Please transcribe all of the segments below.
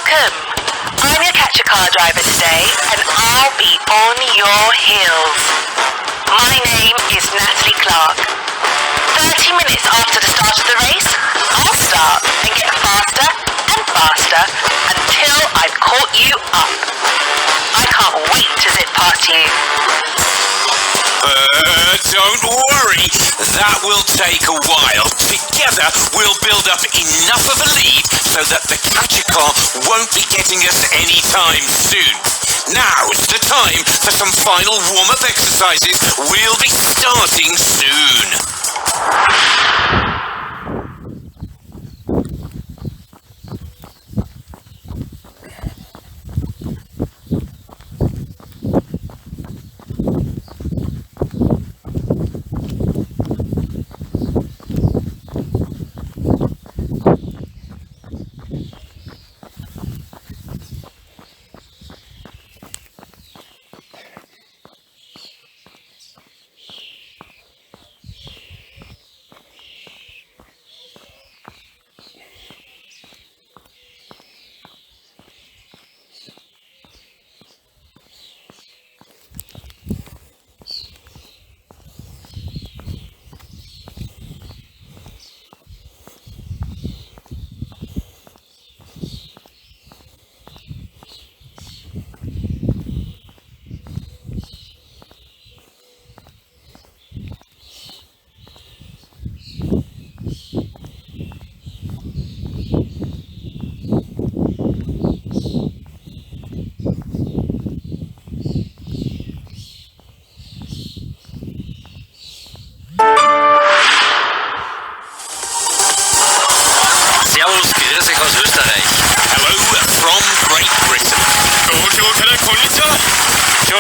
Welcome. I'm your Cather Car driver today, and I'll be on your heels. My name is Natalie Clark. 30 minutes after the start of the race, I'll start and get faster and faster until I've caught you up. I can't wait to zip past you. Don't worry, that will take a while. Together, we'll build up enough of a lead so that the Cather Car won't be getting us anytime soon. Now's the time for some final warm-up exercises. We'll be starting soon.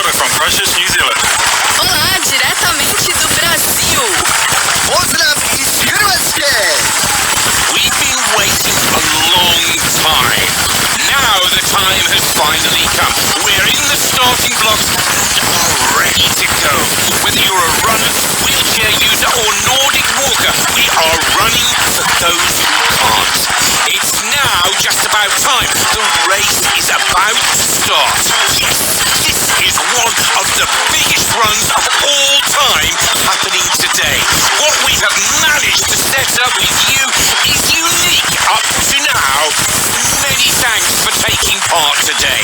From precious New Zealand. Olá, diretamente do Brasil. We've been waiting a long time. Now the time has finally come. We're in the starting blocks and are ready to go. Whether you're a runner, wheelchair user or Nordic walker, we are running for those who can't. It's now just about time. The race is about to start. Yes, this is one of the biggest runs of all time happening today. What we have managed to set up with you is unique up to now. Many thanks for taking part today.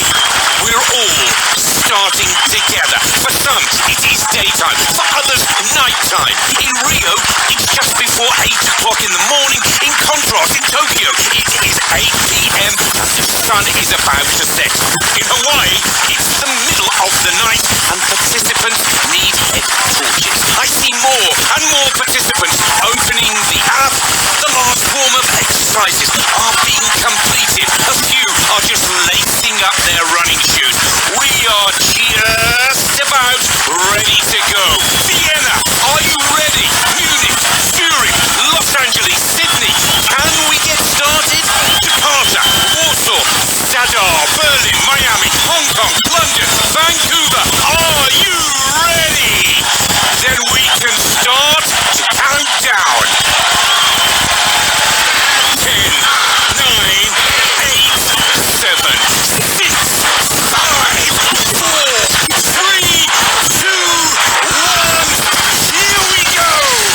We're all starting together. For some, it is daytime. For others, nighttime. In Rio, it's just before 8 o'clock in the morning. In contrast, in Tokyo, it is 8 p.m. and the sun is about to set. In Hawaii, it's the middle of the night and participants need head torches. I see more and more participants opening the app. The last warm-up exercises are being completed. A few are just lacing up their running shoes. We are just about ready to go. Vienna, are you ready? Munich, Zurich, Los Angeles, Sydney. Can we get started? Jakarta, Warsaw, Stadar, Berlin, Miami, Hong Kong, London, Vancouver. Are you ready? Then we can start to count down. 10, 9, 8, 7, 6, 5, 4, 3, 2, 1. Here we go!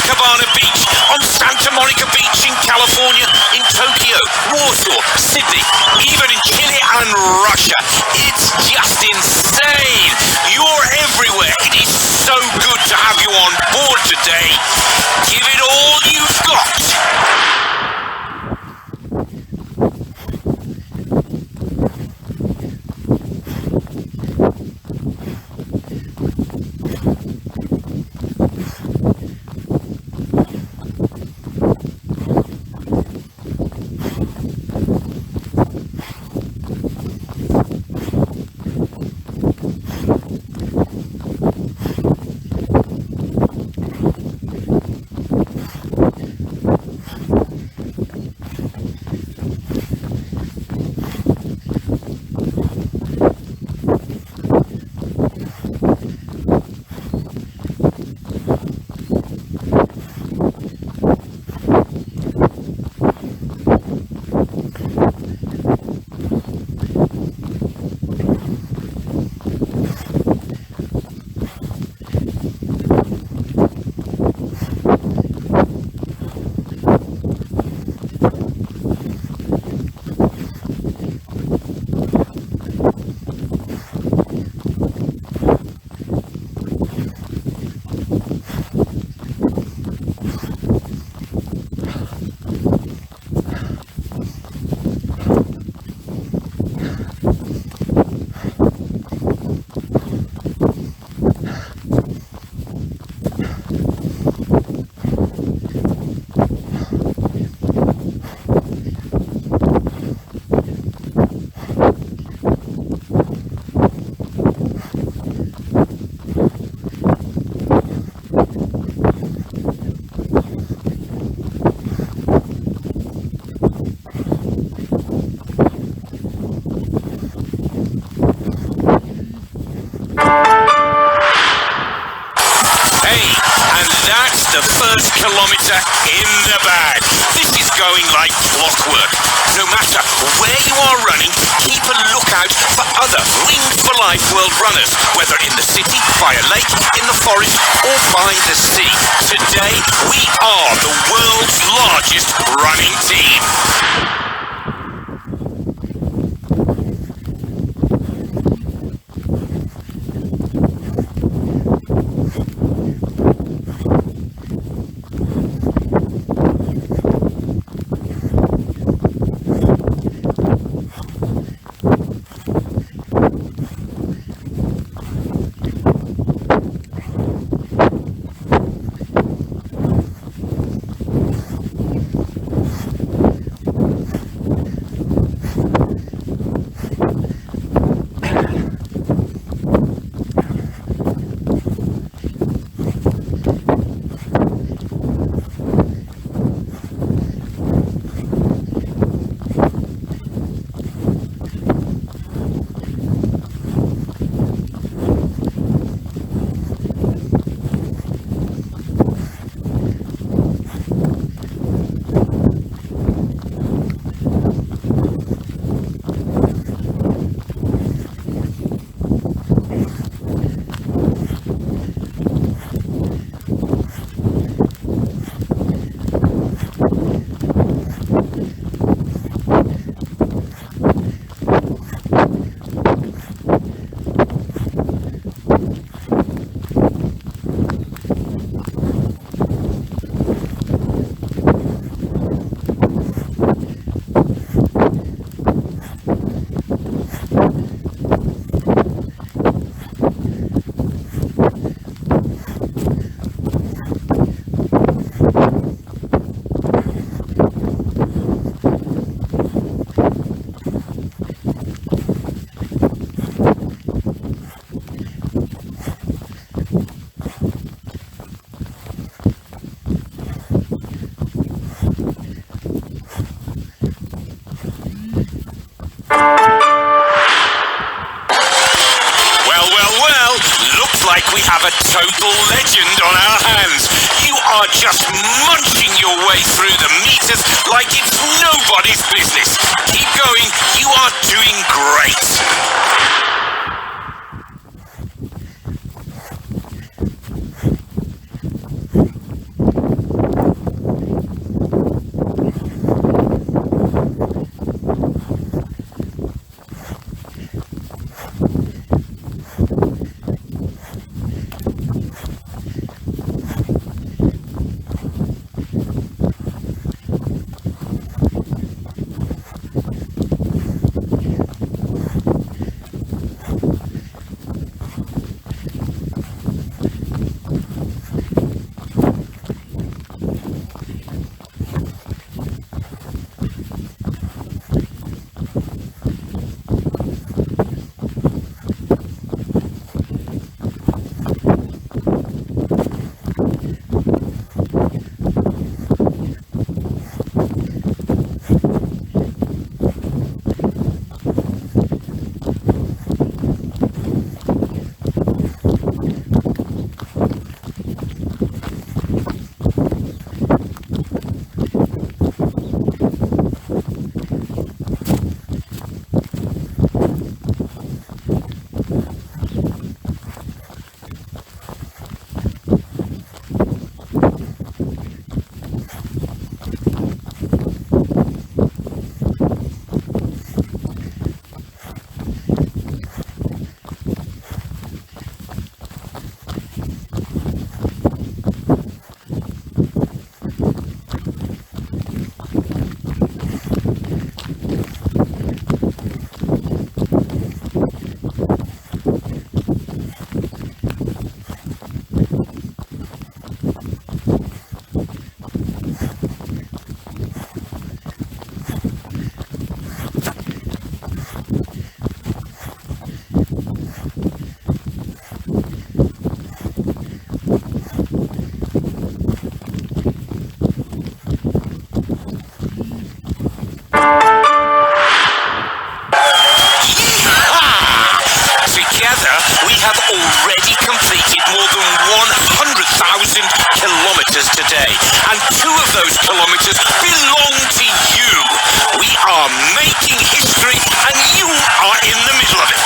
Copacabana Beach, on Santa Monica Beach in California, in Tokyo, Warsaw, Sydney, even in Chile and Russia. It's just insane. You're everywhere. It is so good to have you on board today. Give it all you've got. The first kilometre in the bag. This is going like clockwork. No matter where you are running, keep a lookout for other Wings for Life World runners, whether in the city, by a lake, in the forest, or by the sea. Today, we are the world's largest running team. We have a total legend on our hands. You are just munching your way through the meters like it's nobody's business. Keep going. You are doing great. Together, we have already completed more than 100,000 kilometers today, and 2 of those kilometers belong to you. We are making history, and you are in the middle of it.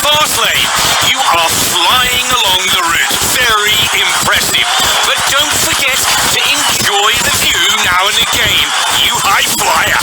fast lane. You are flying along the route. Very impressive. But don't forget to enjoy the view now and again, you high flyer.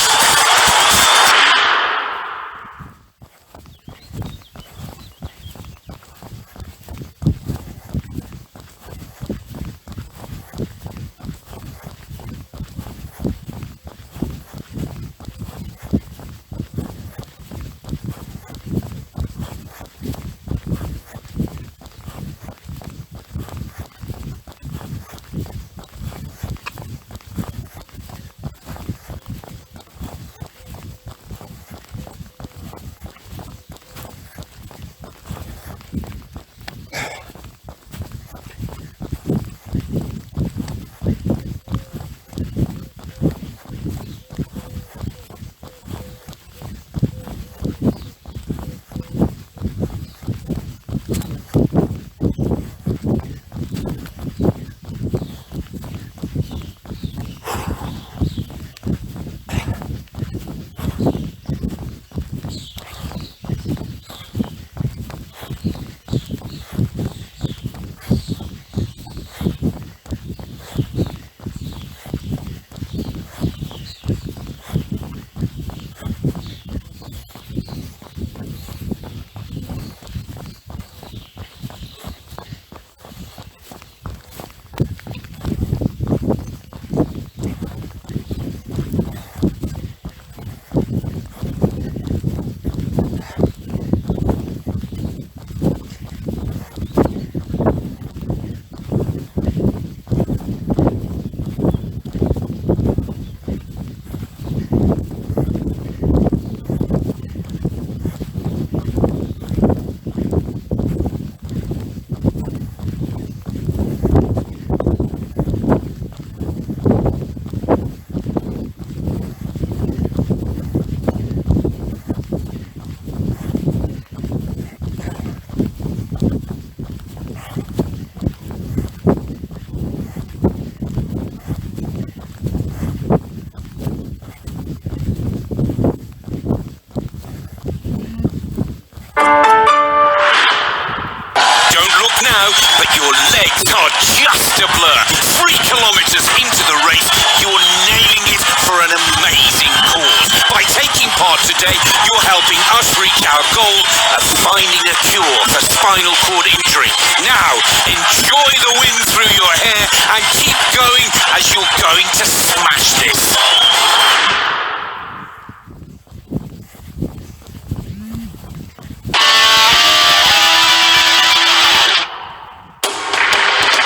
Your legs are just a blur. 3 kilometers into the race, you're nailing it for an amazing cause. By taking part today, you're helping us reach our goal of finding a cure for spinal cord injury. Now, enjoy the wind through your hair and keep going as you're going to smash this.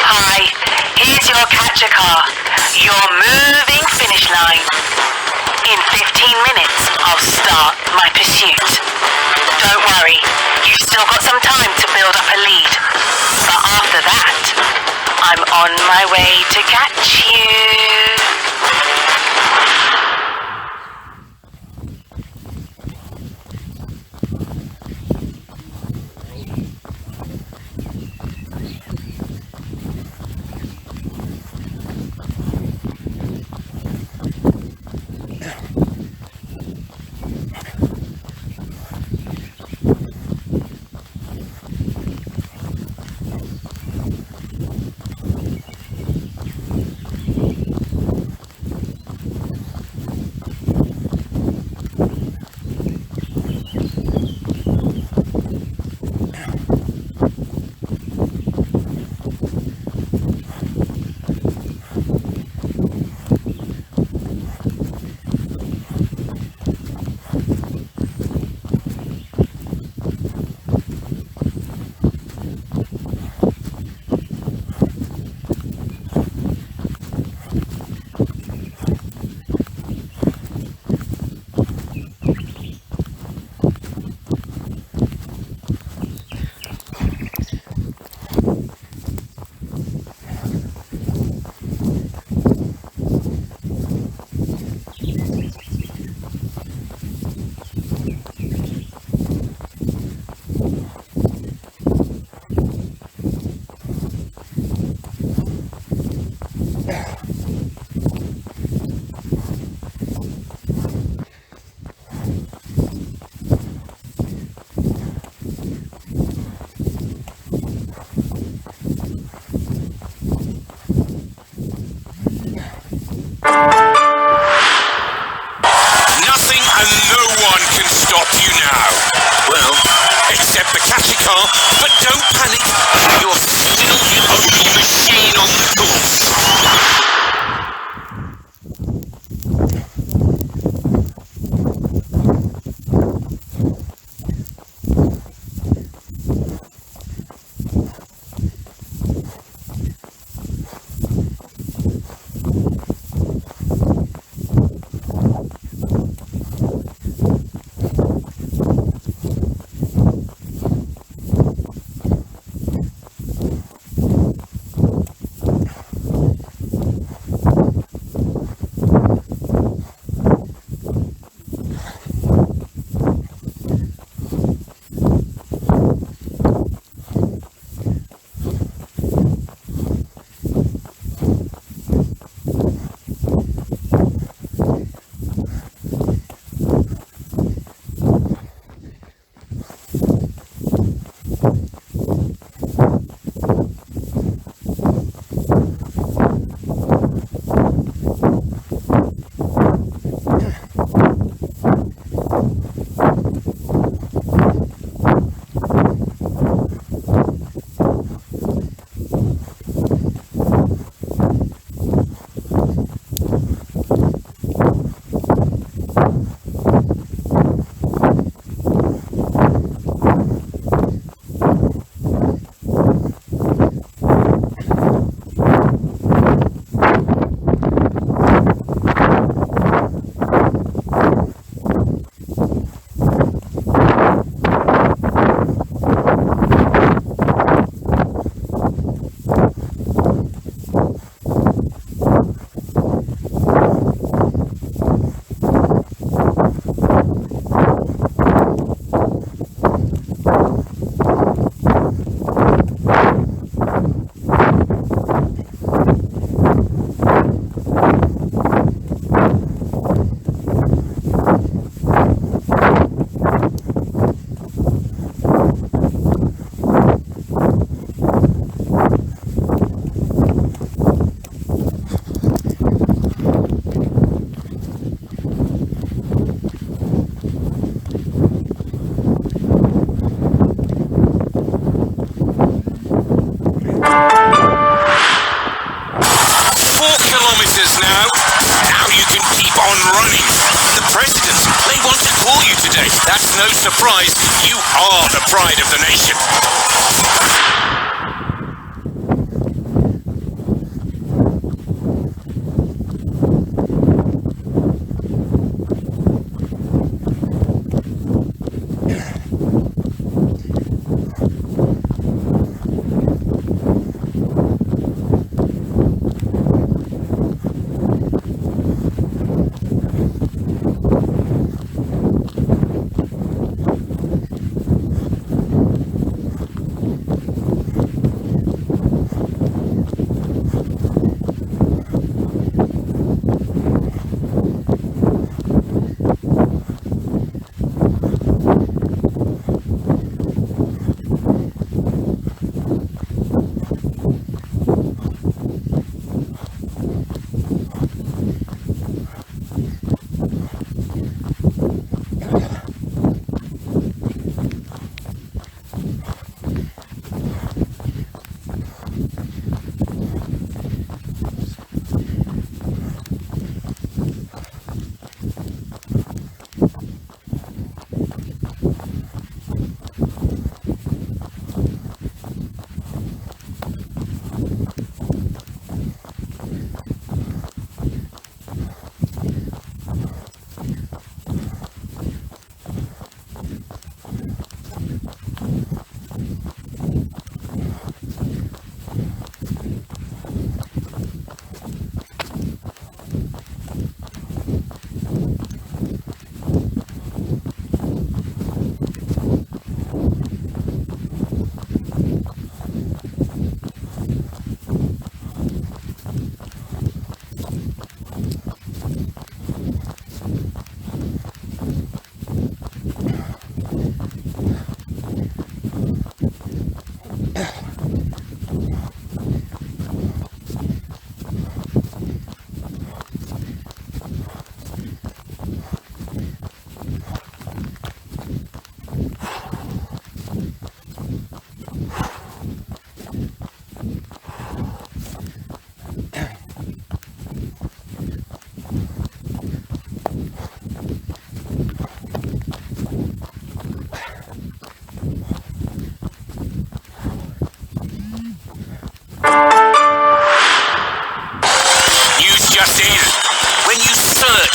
Hi, here's your Cather Car, your moving finish line. In 15 minutes, I'll start my pursuit. Don't worry, you've still got some time to build up a lead. But after that, I'm on my way to catch you. Except the Cather Car, but don't panic. You're still the only machine on the course. on running. The president, they want to call you today. That's no surprise. You are the pride of the nation.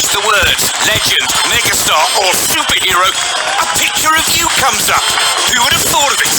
The words legend, megastar or superhero, a picture of you comes up. Who would have thought of it?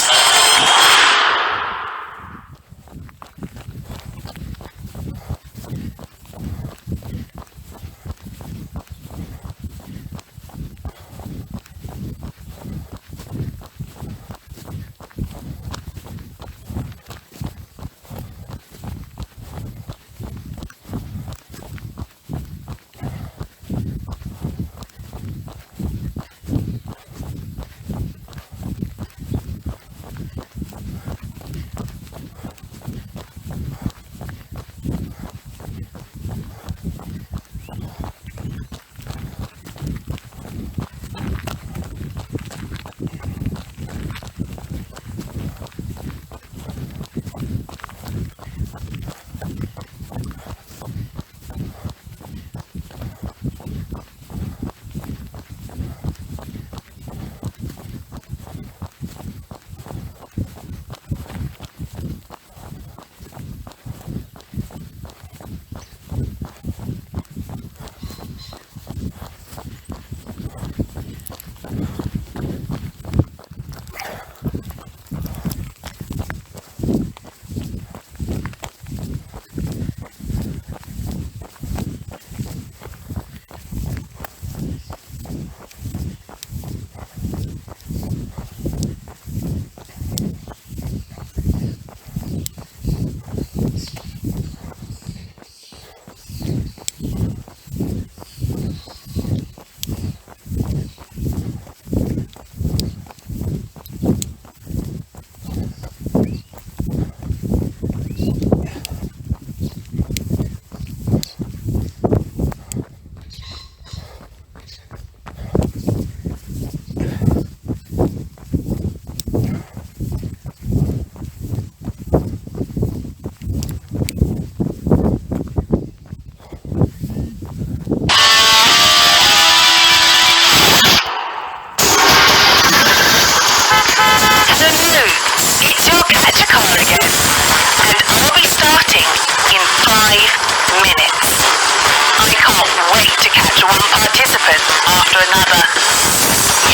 one participant after another.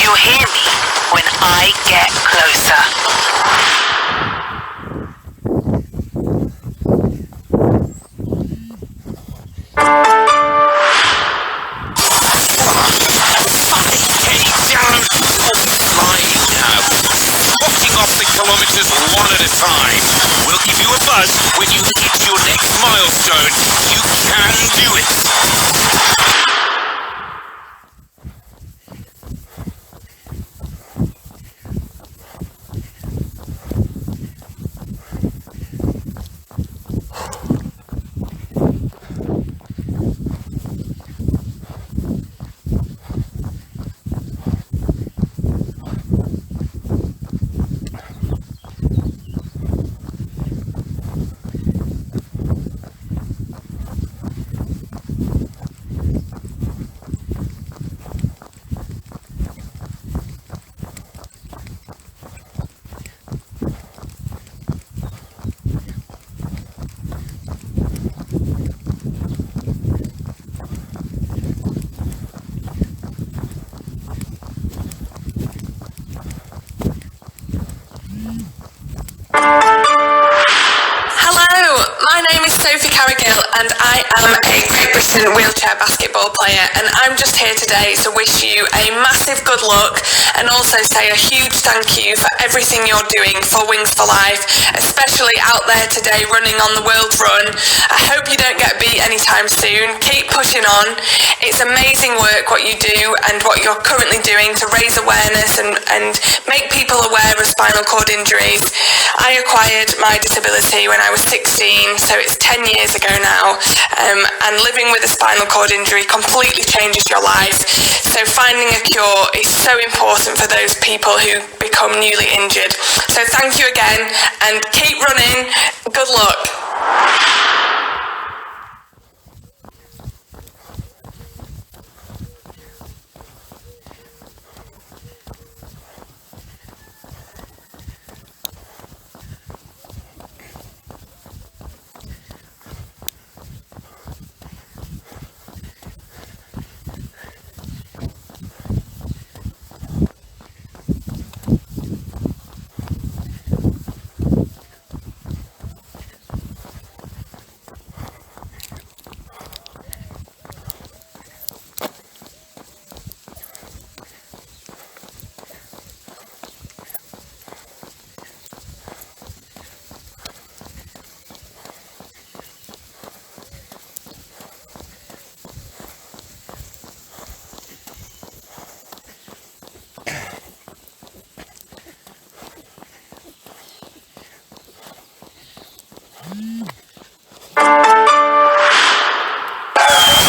You'll hear me when I get closer. Off the kilometers one at a time. We'll give you a buzz when you hit your next milestone. You can do it. And I am a Great Britain wheelchair basketball player, and I'm just here today to wish you a massive good luck and also say a huge thank you for everything you're doing for Wings for Life, especially out there today running on the World Run. I hope you don't get beat anytime soon. Keep pushing on. It's amazing work what you do and what you're currently doing to raise awareness and make people aware of spinal cord injuries. I acquired my disability when I was 16, so it's 10 years ago now, and living with a spinal cord injury completely changes your life. So finding a cure is so important for those people who become newly injured. So thank you again, and keep running. Good luck.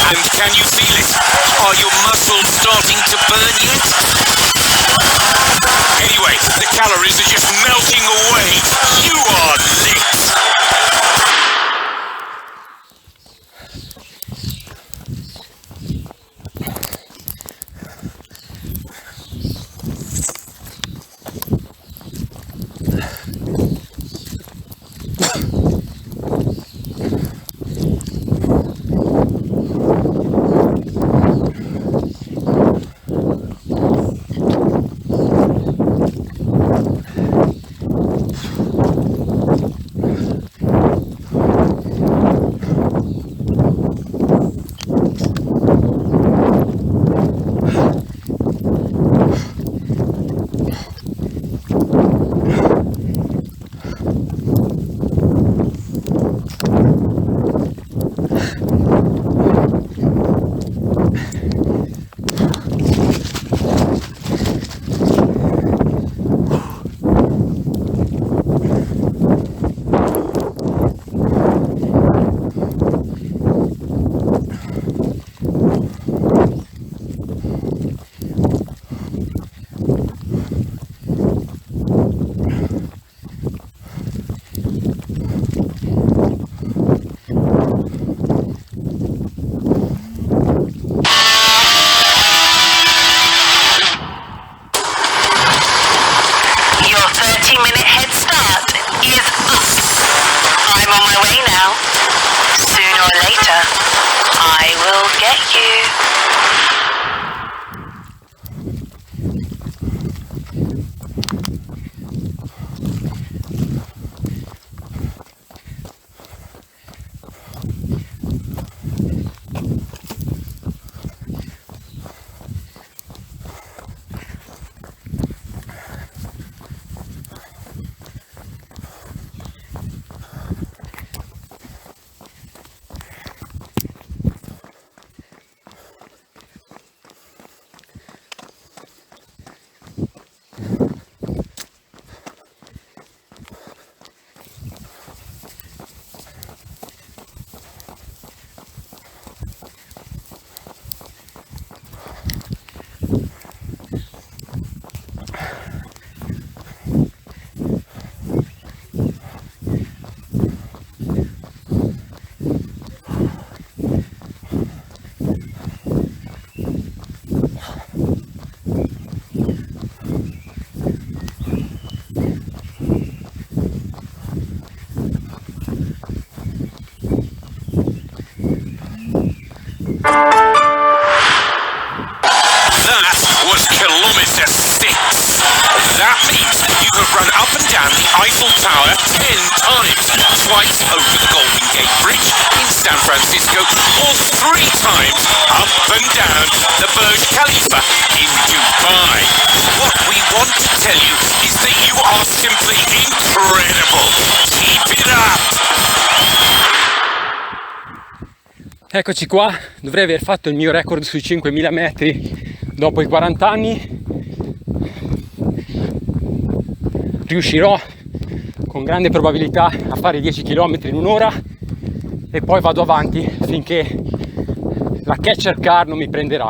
And can you feel it? Are your muscles starting to burn yet? Anyway, the calories are just melting away. You are lit. I'm on my way now. Sooner or later, I will get you. That means you have run up and down the Eiffel Tower 10 times, twice over the Golden Gate Bridge in San Francisco, or 3 times up and down the Burj Khalifa in Dubai. What we want to tell you is that you are simply incredible. Keep it up! Eccoci qua, dovrei aver fatto il mio record sui 5.000 metri dopo i 40 anni. Riuscirò con grande probabilità a fare 10 km in un'ora e poi vado avanti finché la Cather Car non mi prenderà.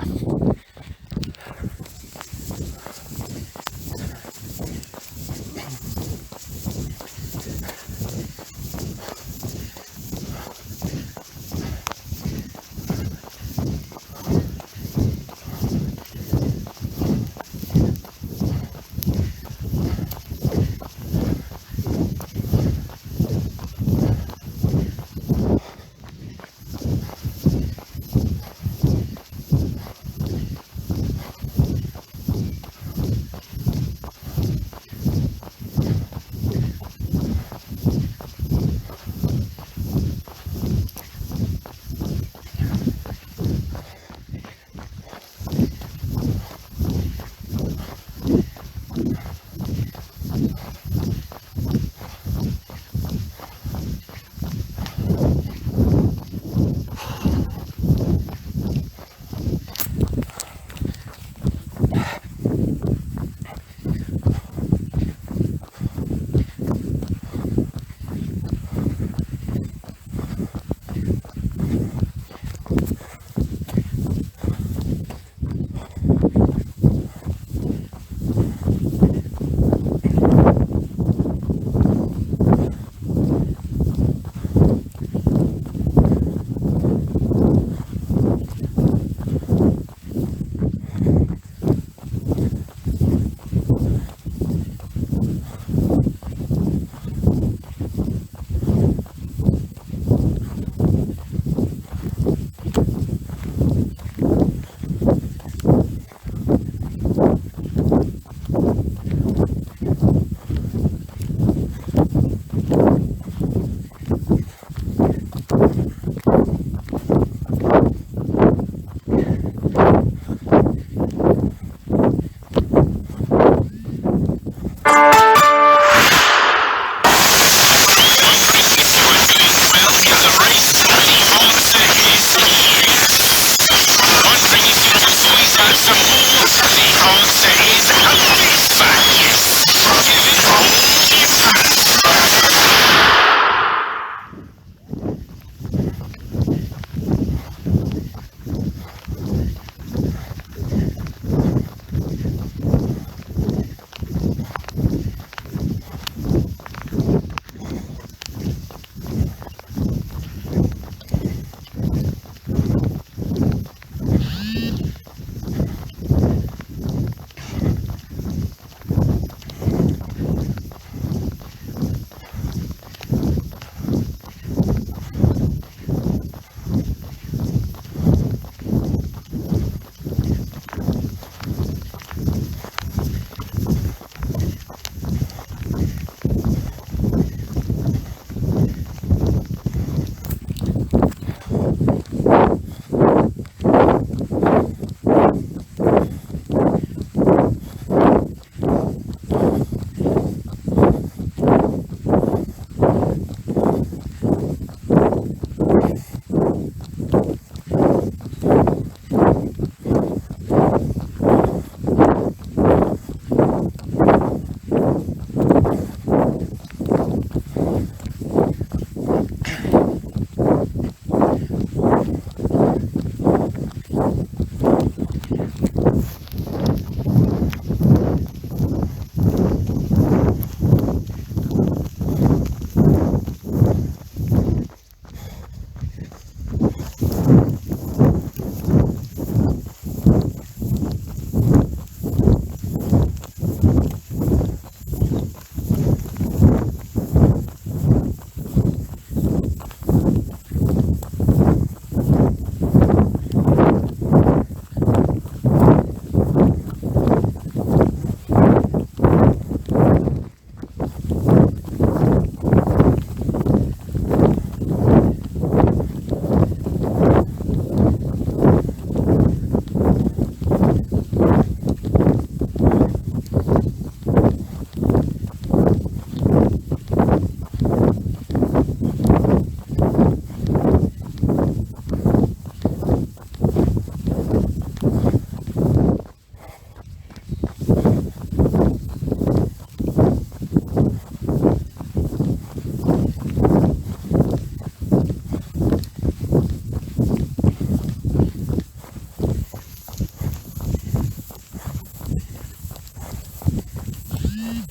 Hydrogen,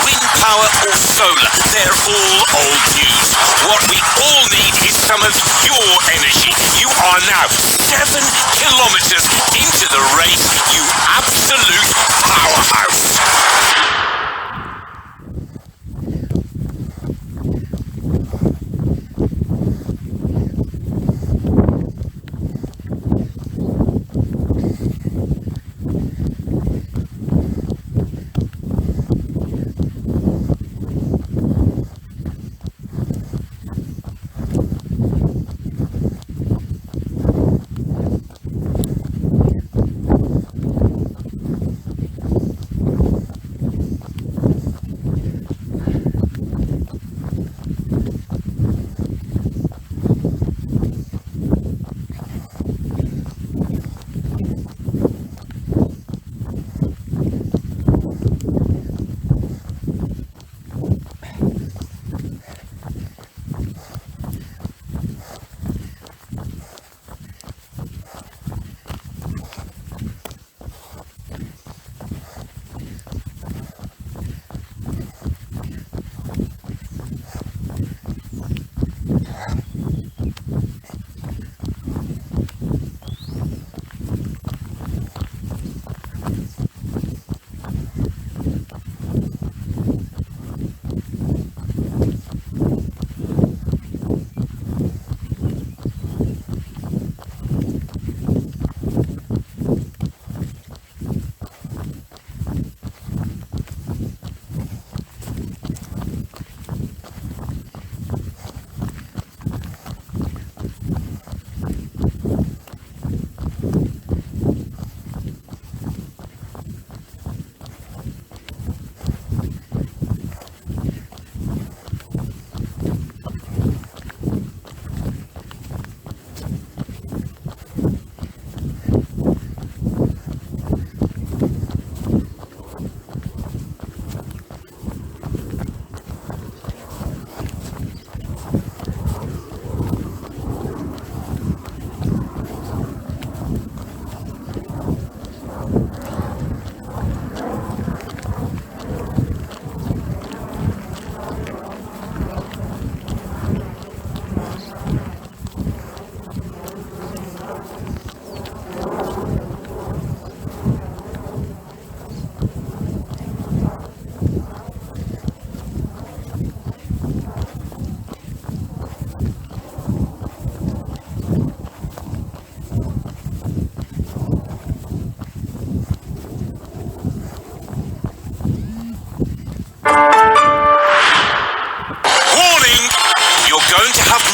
wind power or solar, they're all old news. What we all need is some of your energy. You are now 7 kilometers into the race, you absolute powerhouse.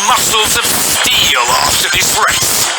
Muscles of steel after this race.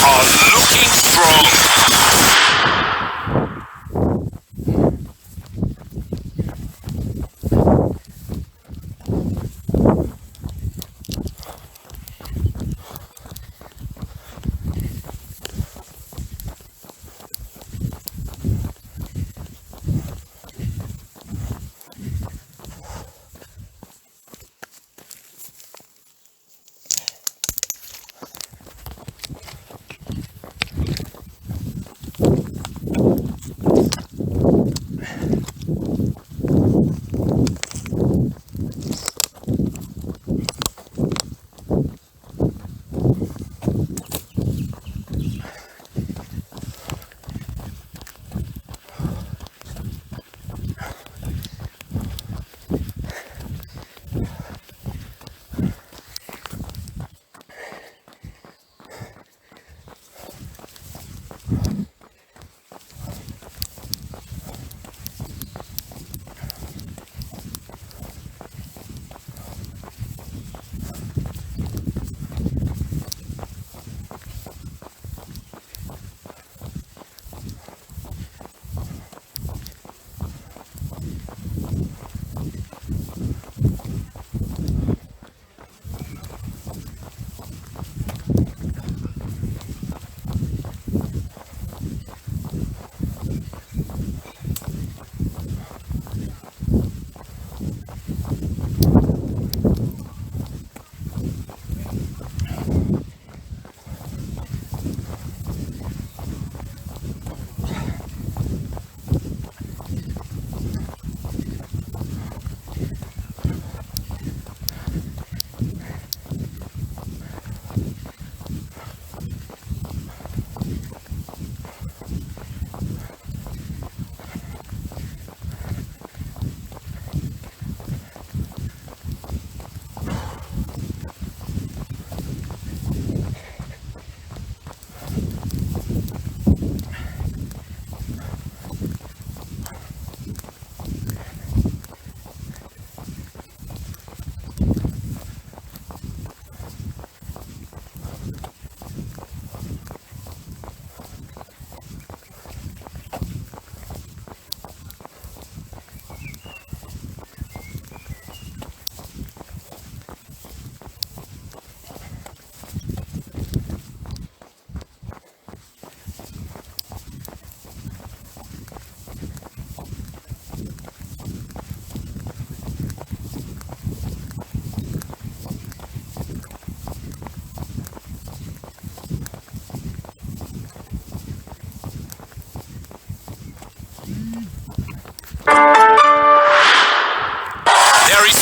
are looking strong.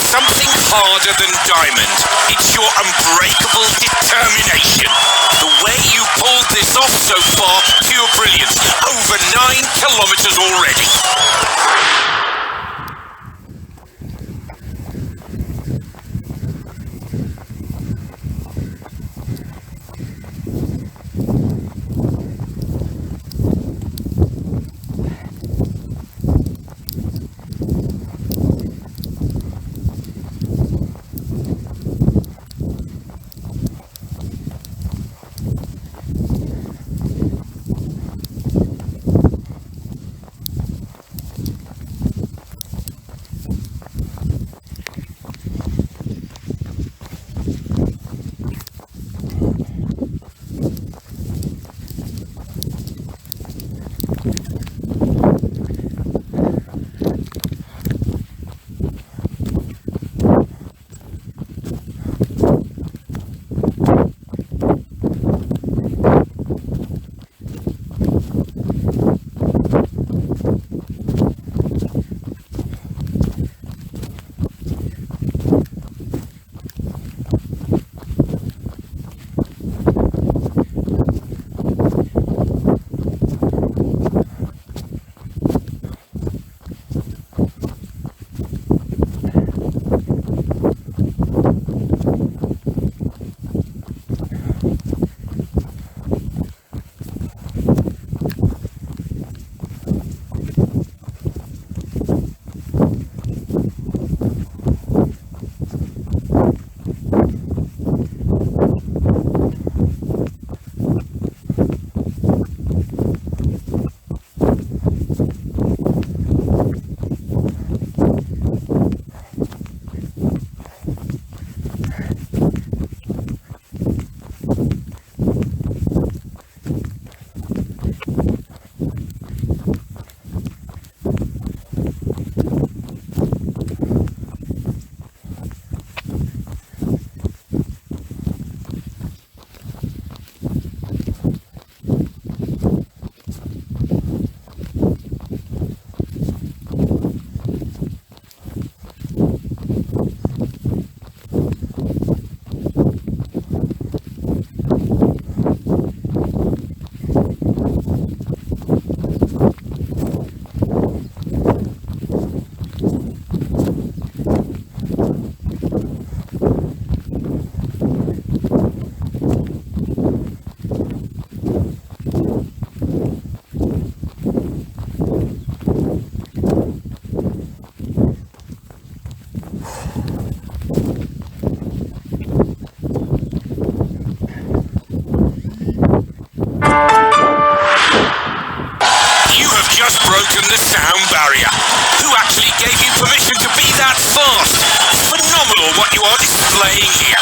Something harder than diamond. It's your unbreakable determination. The way you pulled this off so far, pure brilliance. Over 9 kilometers already. in here.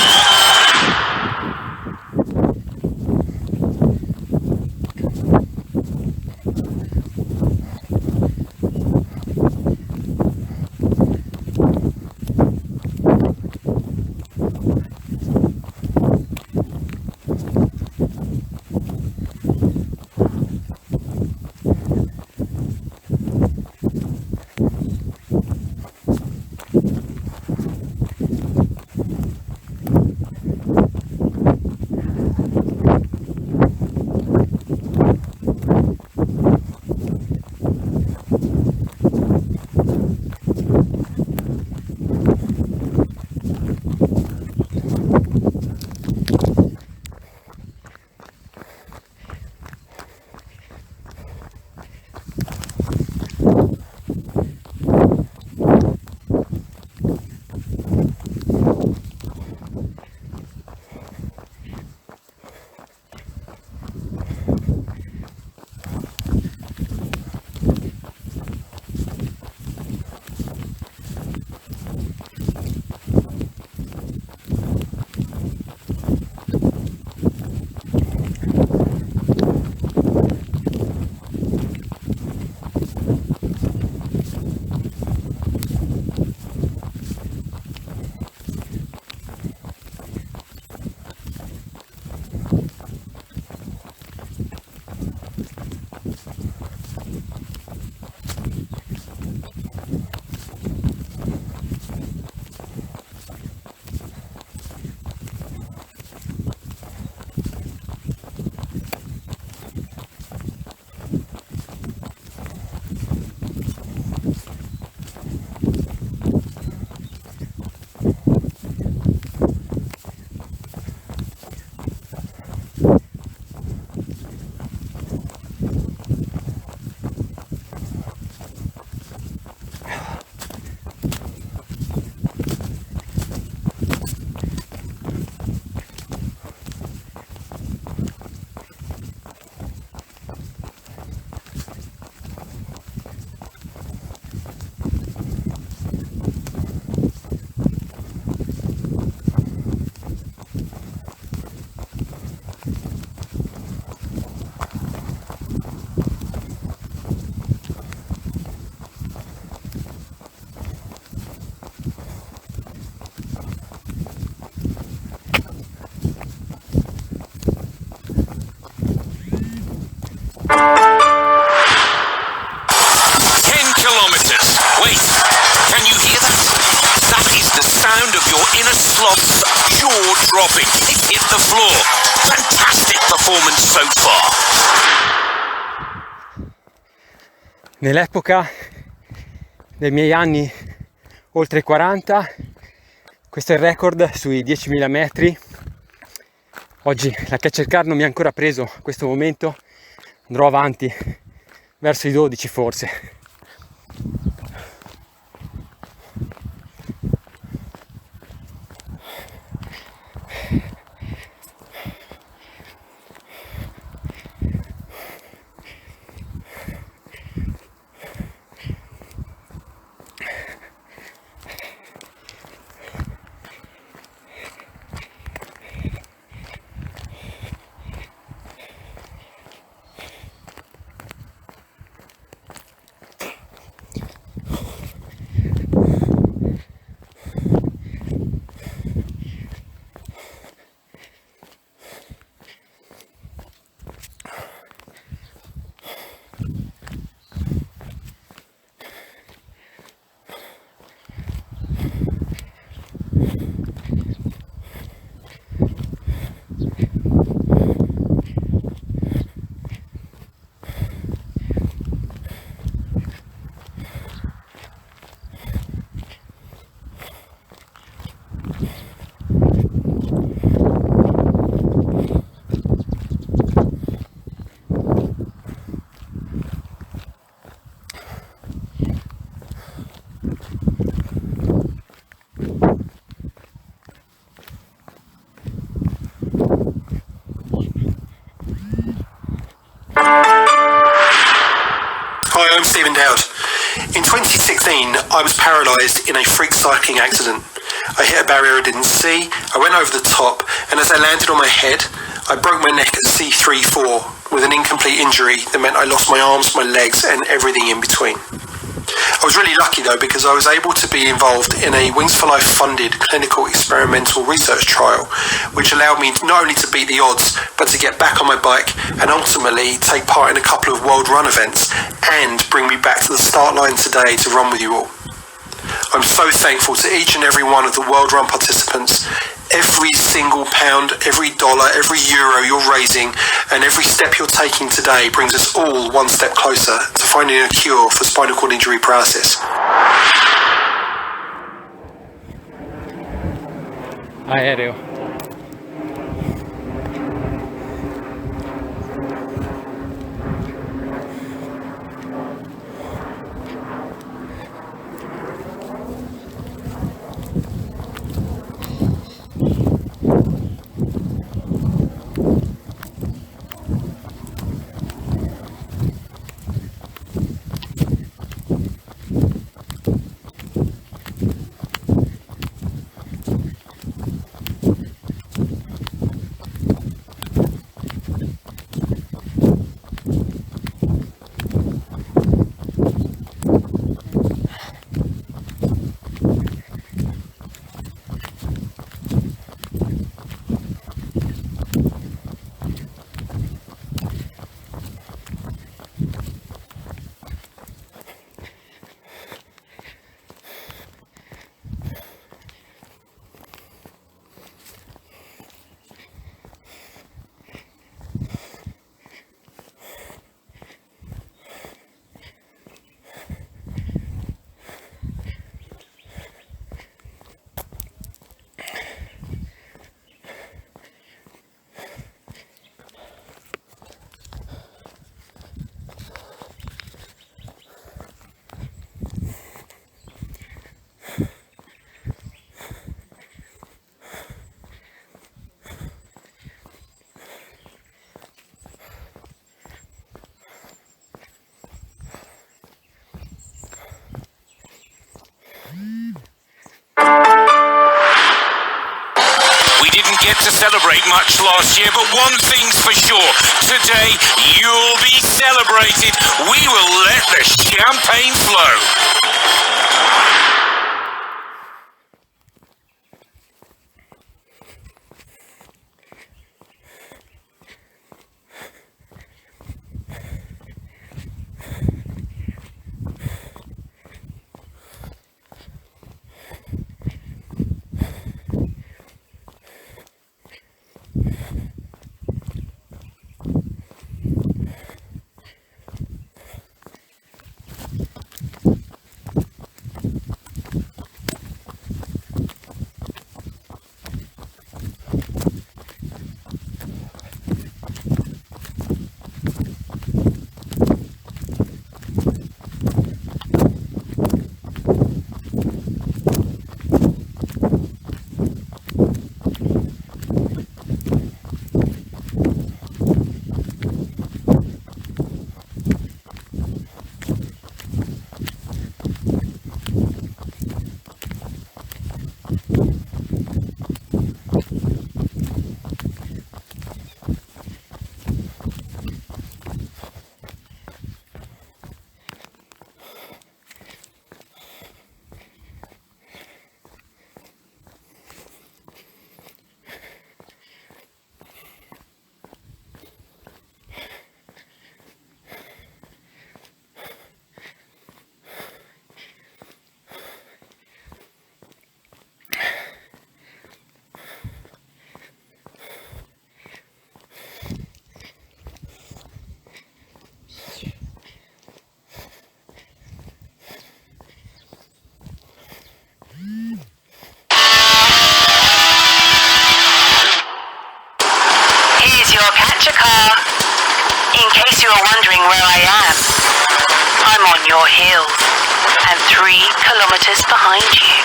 Sloth's jaw-dropping. It hit the floor. Fantastic performance so far. Nell'epoca dei miei anni oltre 40, questo è il record sui 10.000 metri. Oggi la Cather Car non mi ha ancora preso a questo momento, andrò avanti verso i 12 forse. In 2016, I was paralysed in a freak cycling accident. I hit a barrier I didn't see, I went over the top, and as I landed on my head, I broke my neck at C3-4 with an incomplete injury that meant I lost my arms, my legs, and everything in between. I was really lucky though, because I was able to be involved in a Wings for Life funded clinical experimental research trial, which allowed me not only to beat the odds, but to get back on my bike and ultimately take part in a couple of world run events and bring me back to the start line today to run with you all. I'm so thankful to each and every one of the World Run participants. Every single pound, every dollar, every euro you're raising, and every step you're taking today brings us all one step closer to finding a cure for spinal cord injury paralysis. Aereo. Get to celebrate much last year, but one thing's for sure, today you'll be celebrated. We will let the champagne flow. Cather Car. In case you are wondering where I am, I'm on your hill and 3 kilometers behind you.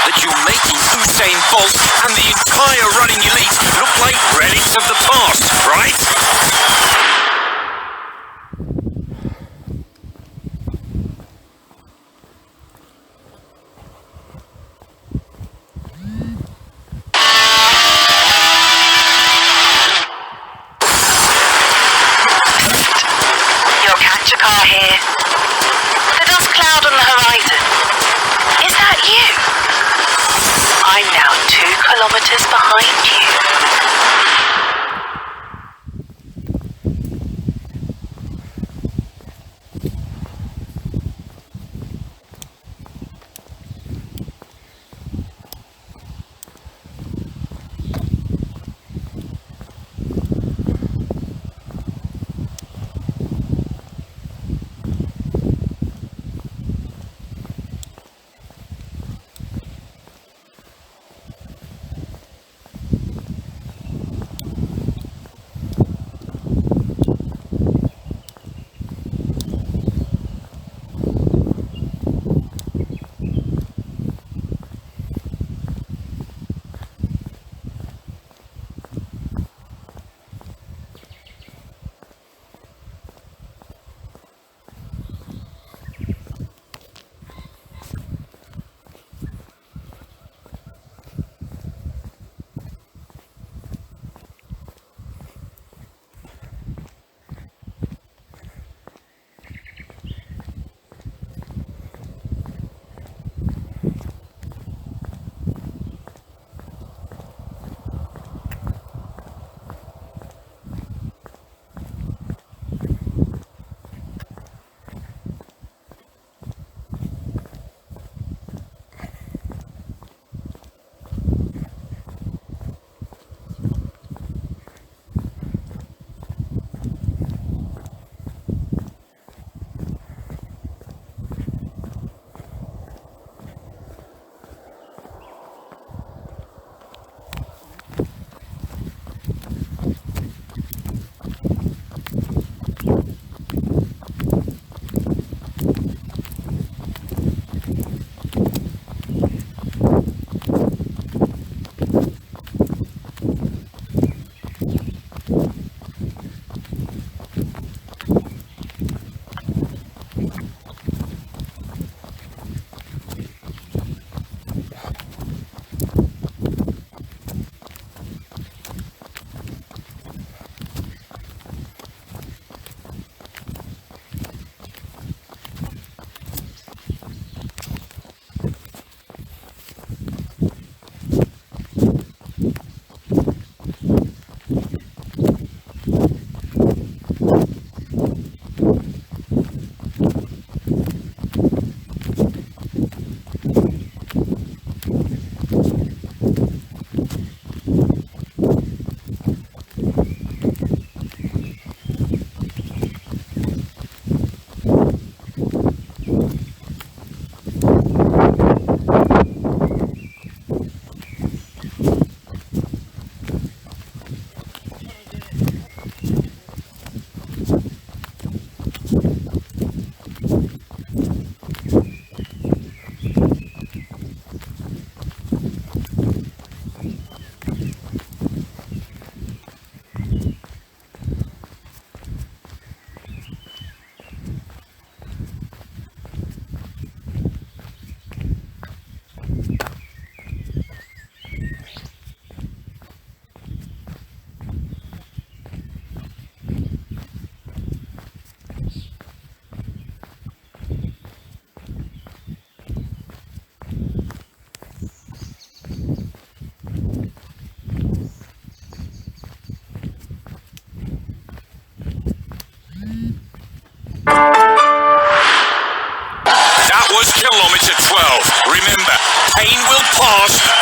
That you're making Usain Bolt and the entire running elite look like relics of the past, right? Your Cather Car here. The dust cloud on the horizon. Is that you? I'm now 2 kilometers behind you.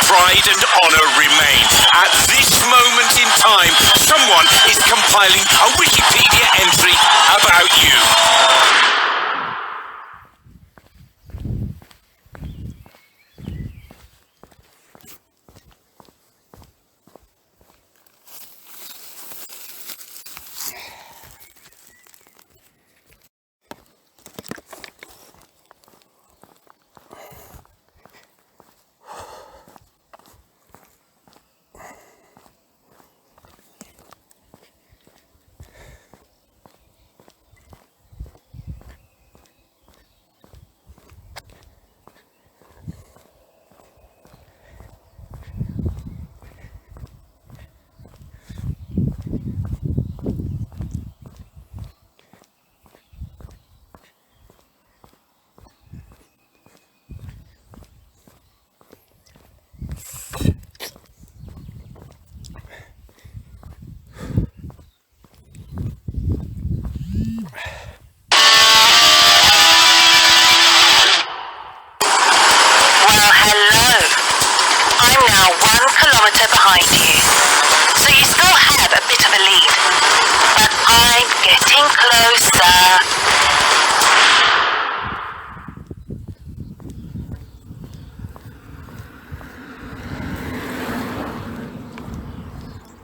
pride and honour remain. At this moment in time, someone is compiling a Wikipedia entry about you. Behind you, so you still have a bit of a lead, but I'm getting closer.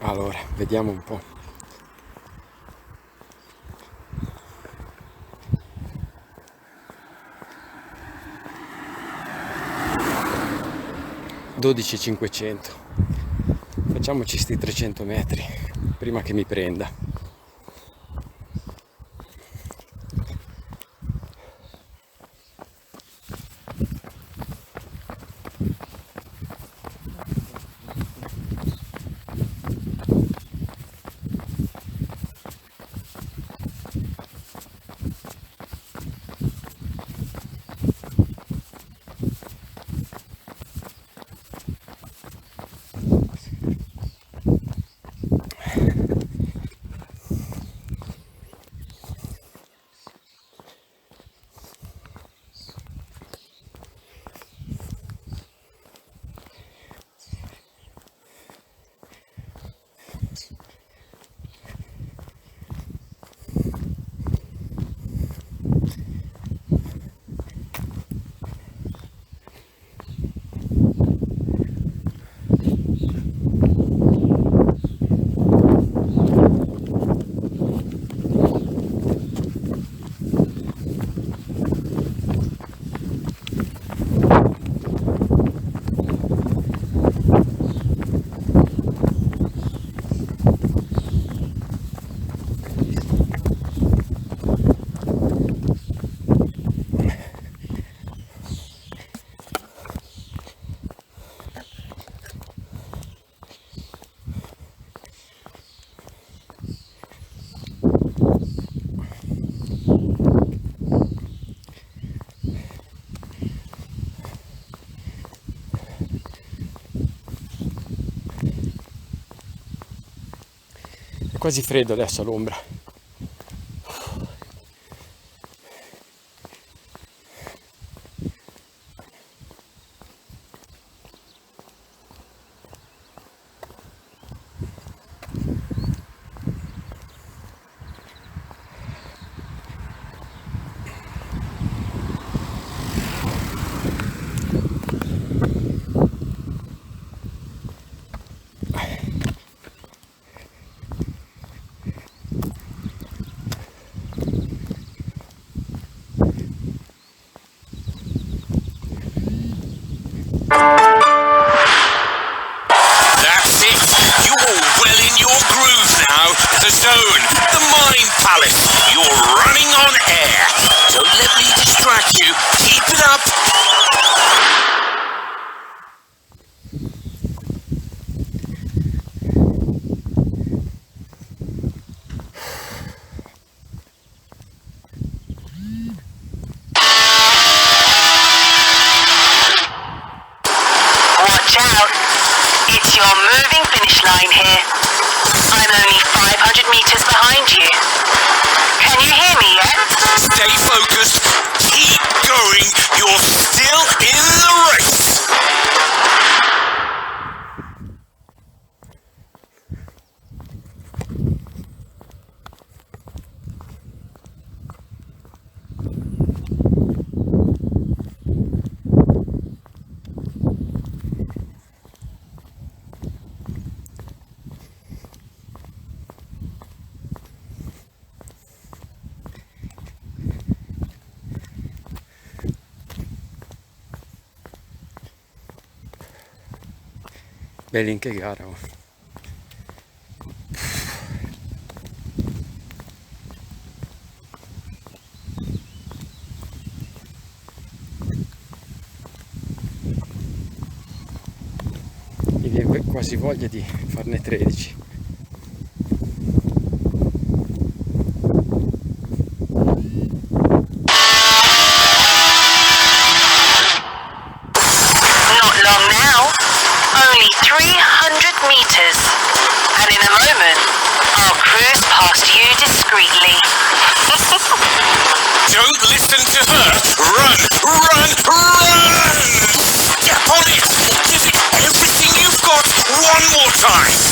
Allora, vediamo un po'. $12.500. Facciamoci sti 300 metri prima che mi prenda. Quasi freddo adesso all'ombra. The zone, the mind palace. You're running on air. Don't let me distract you. Keep it up. Watch out. It's your moving finish line here. I'm only 500 meters behind you. Can you hear me yet? Stay focused. Keep going. You're still in the race. Belli che gara, oh. Mi viene quasi voglia di farne 13. Not long now, only 300 meters, and in a moment, I'll cruise past you discreetly. Don't listen to her. Run, run, run! Step on it! Give it everything you've got one more time!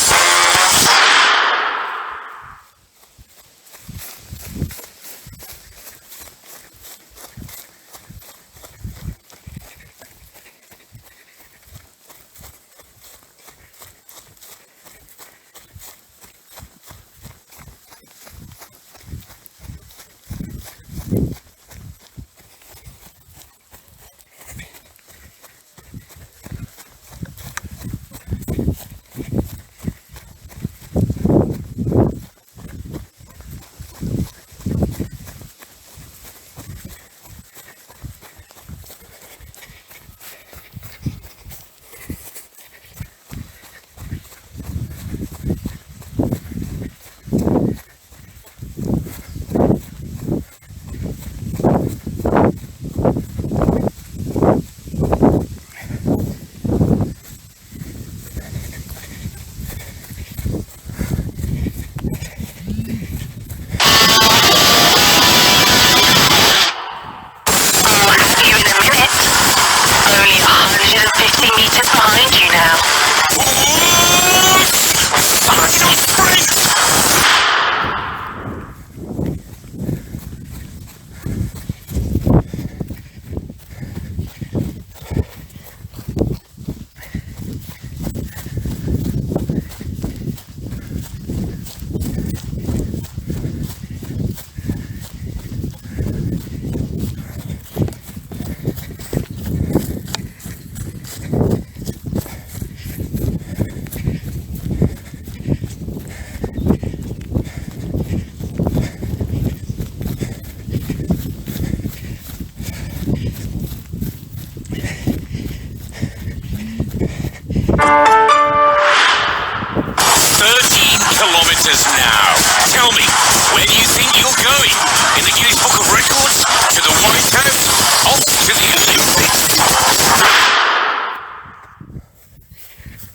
Now, tell me, where do you think you're going? In the Guinness Book of Records? To the White House? Off to the Olympics?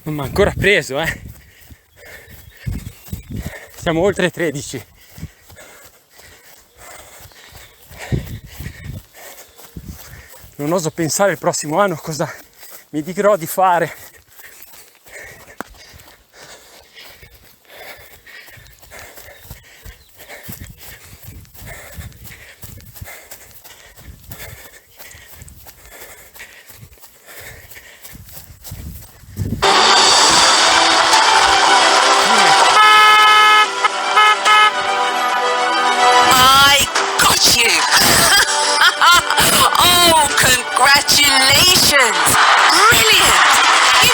Non mi ha ancora preso, Siamo oltre 13. Non oso pensare il prossimo anno cosa mi dirò di fare. Congratulations! Brilliant!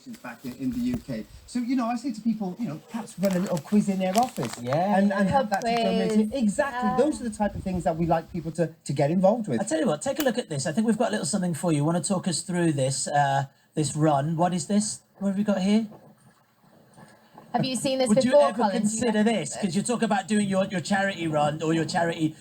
competitions back in the UK. So, you know, I say to people, you know, perhaps run a little quiz in their office. Yeah. And have that Quiz. information. Exactly. Yeah. Those are the type of things that we like people to get involved with. I tell you what, take a look at this. I think we've got a little something for you. Want to talk us through this this run? What is this? What have we got here? Have you seen this Would before, you ever Colin? consider this? Because you talk about doing your charity run or your charity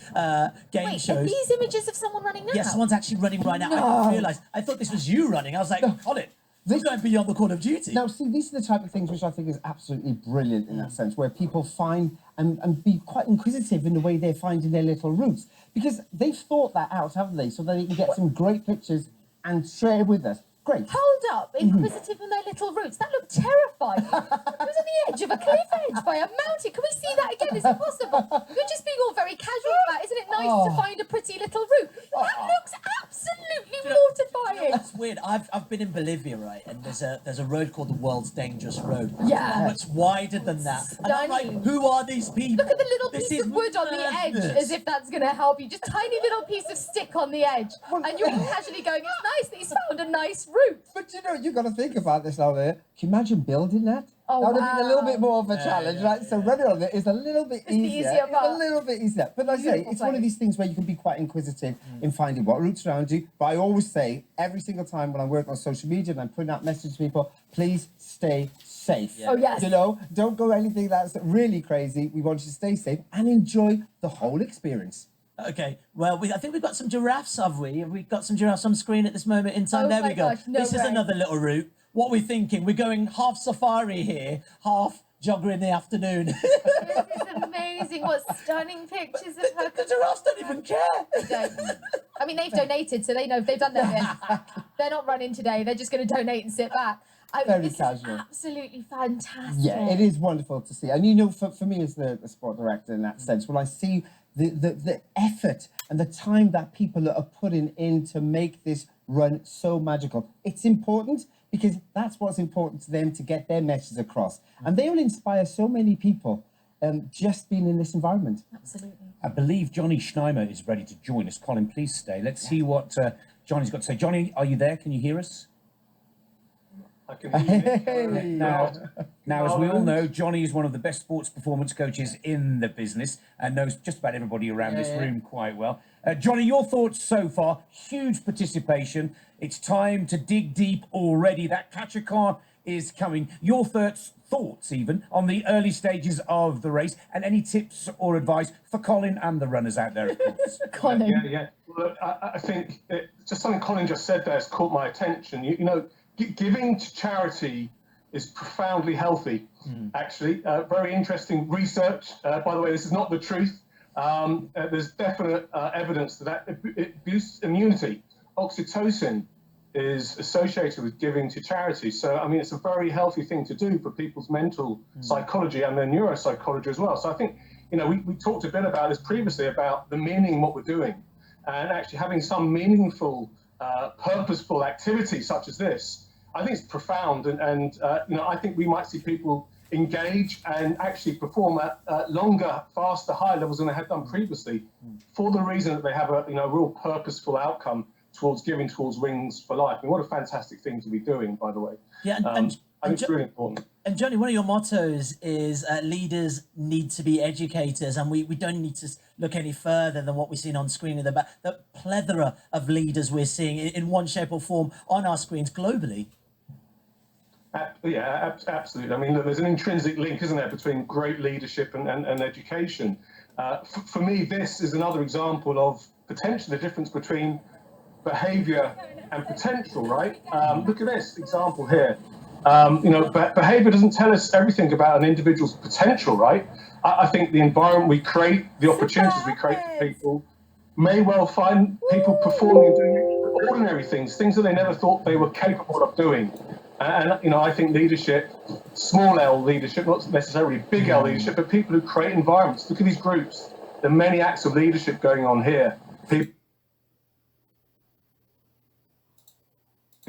game Wait, are shows. these images of someone running now? Yeah, someone's actually running right now. I didn't realise. I thought this was you running. I was like, Colin, this is going beyond the Call of Duty. Now, see, these are the type of things which I think is absolutely brilliant in that sense, where people find and be quite inquisitive in the way they're finding their little routes. Because they've thought that out, haven't they? So that they can get some great pictures and share with us. Great. Hold up, inquisitive in their little roots. That looked terrifying. It was on the edge of a cliff edge by a mountain. Can we see that again? Is it possible? You're just being all very casual about it. Isn't it nice to find a pretty little route? That looks absolutely mortifying. That's weird. I've been in Bolivia, right? And there's a road called the World's Dangerous Road. Yeah. Much wider than that. And I'm like, Stunning. who are these people? Look at the little This piece is of wood on the edge, madness. as if that's going to help you. Just tiny little piece of stick on the edge. And you're casually going, it's nice that he's found a nice route. But you know, you've got to think about this now there. Can you imagine building that? Oh, That would have been a little wow. bit more of a challenge, right? So running on it is a little bit It's the easier. easier It's part. a little bit easier. But like I say, Beautiful it's one of place. these things where you can be quite inquisitive in finding what routes around you. But I always say, every single time when I work on social media and I'm putting out messages to people, please stay safe. Oh, yes. You know, don't go anything that's really crazy. We want you to stay safe and enjoy the whole experience. Okay, well, I think we've got some giraffes, have we? Have we got some giraffes on screen at this moment in time? Oh There my we go. gosh, no This is way. another little route. What we're thinking, we're going half safari here, half jogger in the afternoon. This is amazing. What stunning pictures of her. The giraffes don't even care. They don't. I mean, they've donated, so they know they've done their bit. They're not running today. They're just going to donate and sit back. Very this casual. is absolutely fantastic. Yeah, it is wonderful to see. And you know, for me as the sport director in that sense, when I see the effort and the time that people are putting in to make this run so magical, it's important because that's what's important to them to get their message across. And they will inspire so many people just being in this environment. Absolutely. I believe Johnny Schneimer is ready to join us. Colin, please stay. Let's see what Johnny's got to say. Johnny, are you there? Can you hear us? I can hear you. Now, as we all know, Johnny is one of the best sports performance coaches in the business and knows just about everybody around this room quite well. Johnny, your thoughts so far? Huge participation. It's time to dig deep already. That Cather Car is coming. Your thoughts even on the early stages of the race, and any tips or advice for Colin and the runners out there, of course. Colin. Yeah. Look, I think just something Colin just said there has caught my attention. You know, giving to charity is profoundly healthy, actually. Very interesting research. By the way, this is not the truth. There's definite evidence that it boosts immunity. Oxytocin is associated with giving to charity. So, I mean, it's a very healthy thing to do for people's mental psychology and their neuropsychology as well. So I think, you know, we talked a bit about this previously, about the meaning in what we're doing, and actually having some meaningful, purposeful activity such as this. I think it's profound, and you know, I think we might see people engage and actually perform at longer, faster, higher levels than they had done previously, for the reason that they have a real purposeful outcome towards giving towards Wings for Life. And what a fantastic thing to be doing, by the way. Yeah, I think it's really important. And Johnny, one of your mottos is leaders need to be educators, and we don't need to look any further than what we've seen on screen, the plethora of leaders we're seeing in one shape or form on our screens globally. Yeah, absolutely. I mean, look, there's an intrinsic link, isn't there, between great leadership and education. For me, this is another example of potentially the difference between behaviour and potential, right? Look at this example here. You know, behaviour doesn't tell us everything about an individual's potential, right? I think the environment we create, the opportunities we create for people, may well find people performing and doing extraordinary things that they never thought they were capable of doing. And you know, I think leadership, small L leadership, not necessarily big L leadership, but people who create environments. Look at these groups. There are many acts of leadership going on here. People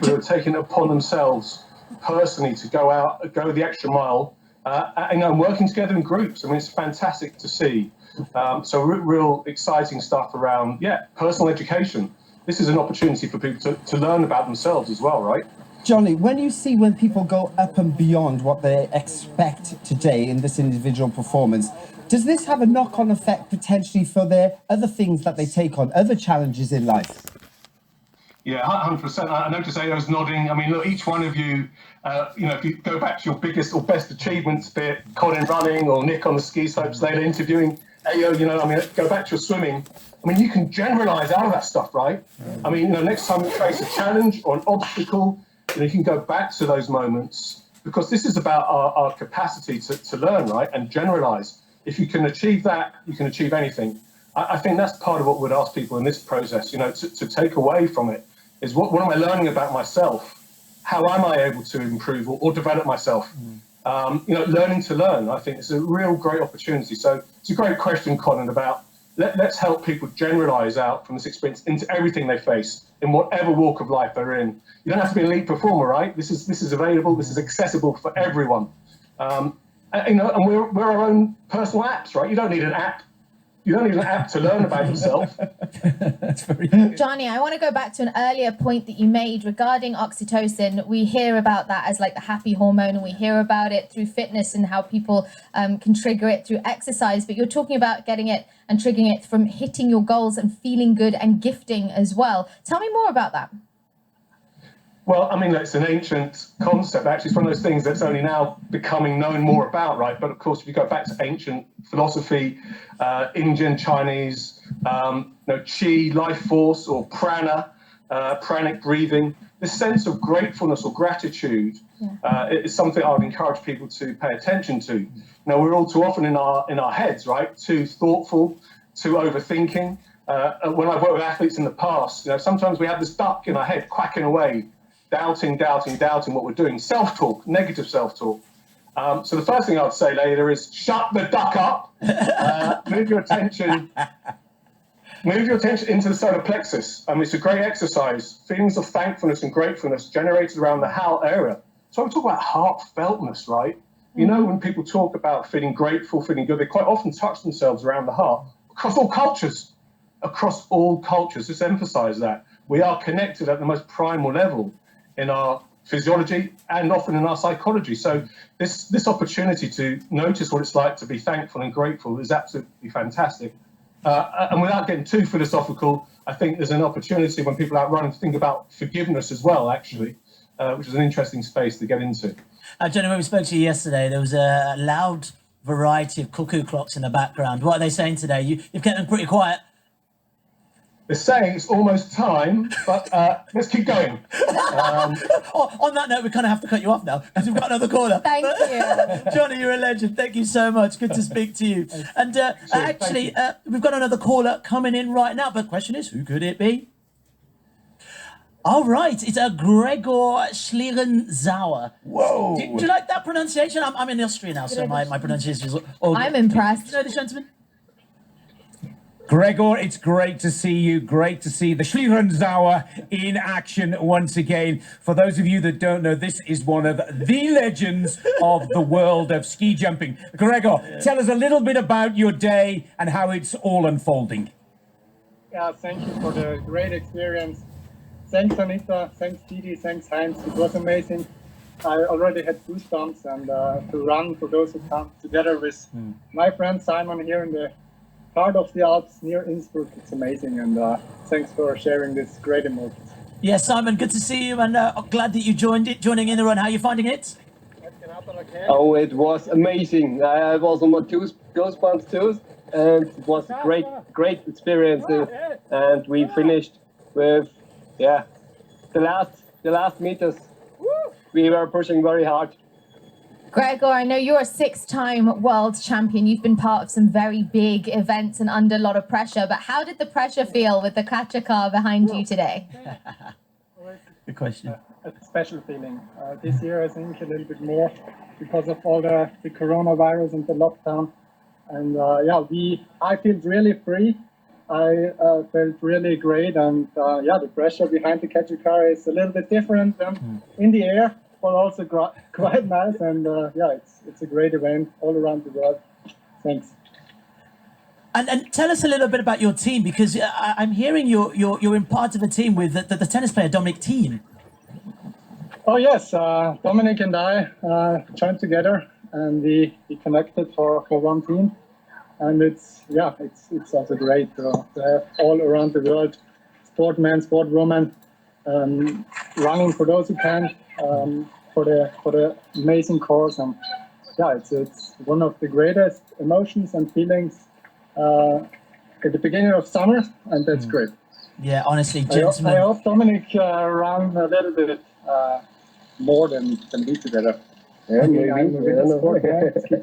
who are taking it upon themselves personally to go out, go the extra mile, and working together in groups. I mean, it's fantastic to see. So real exciting stuff around, personal education. This is an opportunity for people to learn about themselves as well, right? Johnny, when people go up and beyond what they expect today in this individual performance, does this have a knock-on effect potentially for their other things that they take on, other challenges in life? Yeah, 100%. I notice Ayo's nodding. I mean, look, each one of you, if you go back to your biggest or best achievements, be it Colin running or Nick on the ski slopes later interviewing Ayo, go back to your swimming. I mean, you can generalize out of that stuff, right? I mean, next time you face a challenge or an obstacle, you can go back to those moments, because this is about our capacity to learn, right, and generalize. If you can achieve that, you can achieve anything. I think that's part of what we'd ask people in this process, to take away from it is what am I learning about myself? How am I able to improve or develop myself? Learning to learn, I think it's a real great opportunity. So it's a great question, Colin, about let's help people generalize out from this experience into everything they face in whatever walk of life they're in. You don't have to be an elite performer, right? This is available, this is accessible for everyone. And we're our own personal apps, right? You don't need an app. You don't need an app to learn about yourself. That's very good. Johnny, I want to go back to an earlier point that you made regarding oxytocin. We hear about that as like the happy hormone, and we hear about it through fitness and how people can trigger it through exercise. But you're talking about getting it and triggering it from hitting your goals and feeling good and gifting as well. Tell me more about that. Well, I mean, it's an ancient concept. Actually, it's one of those things that's only now becoming known more about, right? But of course, if you go back to ancient philosophy, Indian, Chinese, chi, life force, or prana, pranic breathing, this sense of gratefulness or gratitude is something I would encourage people to pay attention to. Now, we're all too often in our heads, right? Too thoughtful, too overthinking. When I've worked with athletes in the past, sometimes we have this duck in our head quacking away, doubting what we're doing. Self-talk, negative self-talk. So the first thing I would say later is shut the duck up. Move your attention into the solar plexus. It's a great exercise. Feelings of thankfulness and gratefulness generated around the heart area. So we talk about heartfeltness, right? When people talk about feeling grateful, feeling good, they quite often touch themselves around the heart across all cultures. Across all cultures, just emphasize that. We are connected at the most primal level in our physiology and often in our psychology. So this opportunity to notice what it's like to be thankful and grateful is absolutely fantastic. And without getting too philosophical, I think there's an opportunity when people are out running to think about forgiveness as well, actually, which is an interesting space to get into. Jenny, when we spoke to you yesterday, there was a loud variety of cuckoo clocks in the background. What are they saying today? You've kept them pretty quiet. They're saying it's almost time, but let's keep going. On that note, we kind of have to cut you off now because we've got another caller. Thank you. Johnny, you're a legend. Thank you so much. Good to speak to you. And we've got another caller coming in right now. But the question is, who could it be? All right, it's a Gregor Schlierenzauer. Whoa. Do you like that pronunciation? I'm in Austria now, so my pronunciation is all I'm impressed. Do you know this gentleman? Gregor, it's great to see you. Great to see the Schlierenzauer in action once again. For those of you that don't know, this is one of the legends of the world of ski jumping. Gregor, tell us a little bit about your day and how it's all unfolding. Yeah, thank you for the great experience. Thanks, Anita. Thanks, Didi. Thanks, Heinz. It was amazing. I already had goosebumps, and to run, for those who come together with my friend Simon here in the heart of the Alps near Innsbruck, it's amazing, and thanks for sharing this great emotions. Yeah, Simon, good to see you, and glad that you joining in the run. How are you finding it? Oh, it was amazing. I was on my goosebumps too, and it was a great experience. And we finished with, the last meters. We were pushing very hard. Gregor, I know you're a 6-time world champion. You've been part of some very big events and under a lot of pressure, but how did the pressure feel with the Cather Car behind you today? Good question. A special feeling. This year, I think, a little bit more because of all the coronavirus and the lockdown. And I feel really free. I felt really great. And the pressure behind the Cather Car is a little bit different than in the air. But also quite nice, and it's a great event all around the world. Thanks. And tell us a little bit about your team, because I'm hearing you're in part of a team with the tennis player Dominic Thiem. Oh yes, Dominic and I joined together and we connected for one team, and it's also great to have all around the world, sportmen, sportwomen, running for those who can, for the amazing cause, and it's one of the greatest emotions and feelings at the beginning of summer, and that's great. Yeah, honestly, gentlemen. I hope Dominic ran a little bit more than we together. Yeah, maybe.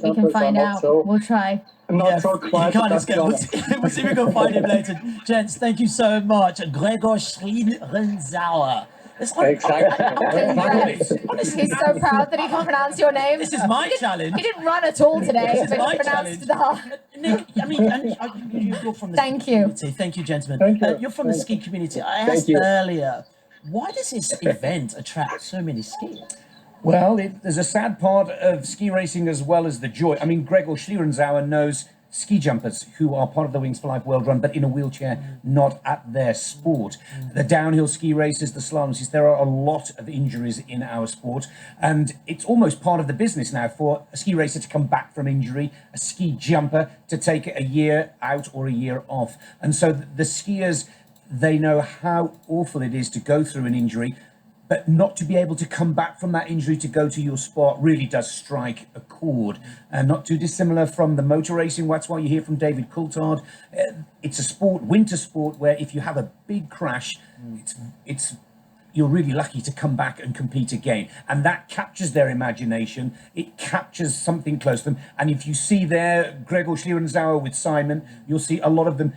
We can find out. We'll try. Not so quiet. We'll see if we can find him later. Gents, thank you so much. Gregor Schlierenzauer. Exactly. Honestly, He's so proud that he can pronounce your name. This is my challenge. He didn't run at all today, This is but my he pronounced challenge. the... Nick, I mean, you're from the Thank ski you. community. Thank you, gentlemen. Thank you. You're from the ski community. I asked earlier, why does this event attract so many skiers? Well, there's a sad part of ski racing as well as the joy. I mean, Gregor Schlierenzauer knows ski jumpers who are part of the Wings for Life World Run, but in a wheelchair, not at their sport. The downhill ski races, the slaloms, there are a lot of injuries in our sport, and it's almost part of the business now for a ski racer to come back from injury, a ski jumper to take a year out or a year off. And so the skiers, they know how awful it is to go through an injury, but not to be able to come back from that injury to go to your sport really does strike a chord. And not too dissimilar from the motor racing. That's why you hear from David Coulthard. It's a sport, winter sport, where if you have a big crash, you're really lucky to come back and compete again. And that captures their imagination. It captures something close to them. And if you see there, Gregor Schlierenzauer with Simon, you'll see a lot of them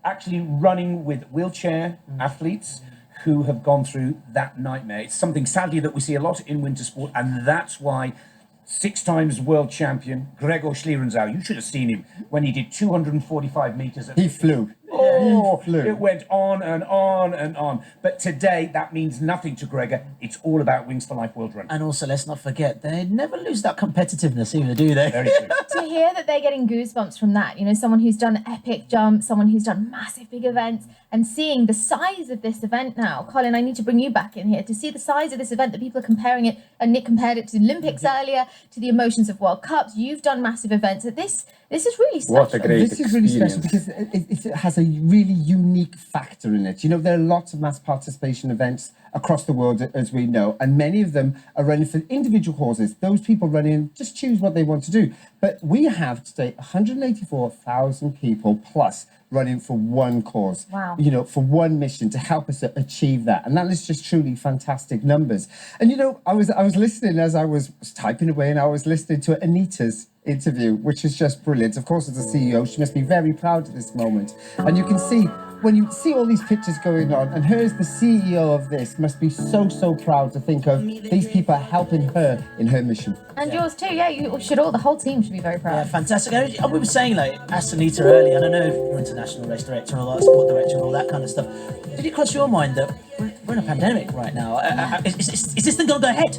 actually running with wheelchair athletes who have gone through that nightmare. It's something, sadly, that we see a lot in winter sport, and that's why 6 times world champion Gregor Schlierenzauer, you should have seen him when he did 245 meters. He flew. Oh, it went on and on and on. But today, that means nothing to Gregor. It's all about Wings for Life World Run. And also, let's not forget, they never lose that competitiveness either, do they? Very true. To hear that they're getting goosebumps from that, you know, someone who's done epic jumps, someone who's done massive big events, and seeing the size of this event now. Colin, I need to bring you back in here to see the size of this event, that people are comparing it, and Nick compared it to the Olympics earlier, to the emotions of World Cups. You've done massive events. This is really special. What a great This is really special because it has a really unique factor in it. You know, there are lots of mass participation events across the world, as we know, and many of them are running for individual causes. Those people running just choose what they want to do. But we have today 184,000 people plus running for one cause. Wow. You know, for one mission to help us achieve that. And that is just truly fantastic numbers. And, you know, I was listening as I was typing away, and I was listening to Anita's interview, which is just brilliant. Of course, as a CEO, she must be very proud of this moment. And you can see, when you see all these pictures going on, and her as the CEO of this must be so proud to think of these people helping her in her mission. And yours too, yeah, you should all, the whole team should be very proud. Yeah, fantastic. And we were saying, like, asked Anita earlier, and I know you're international race director and all that, sport director and all that kind of stuff. Did it cross your mind that we're in a pandemic right now? Is this thing going to go ahead?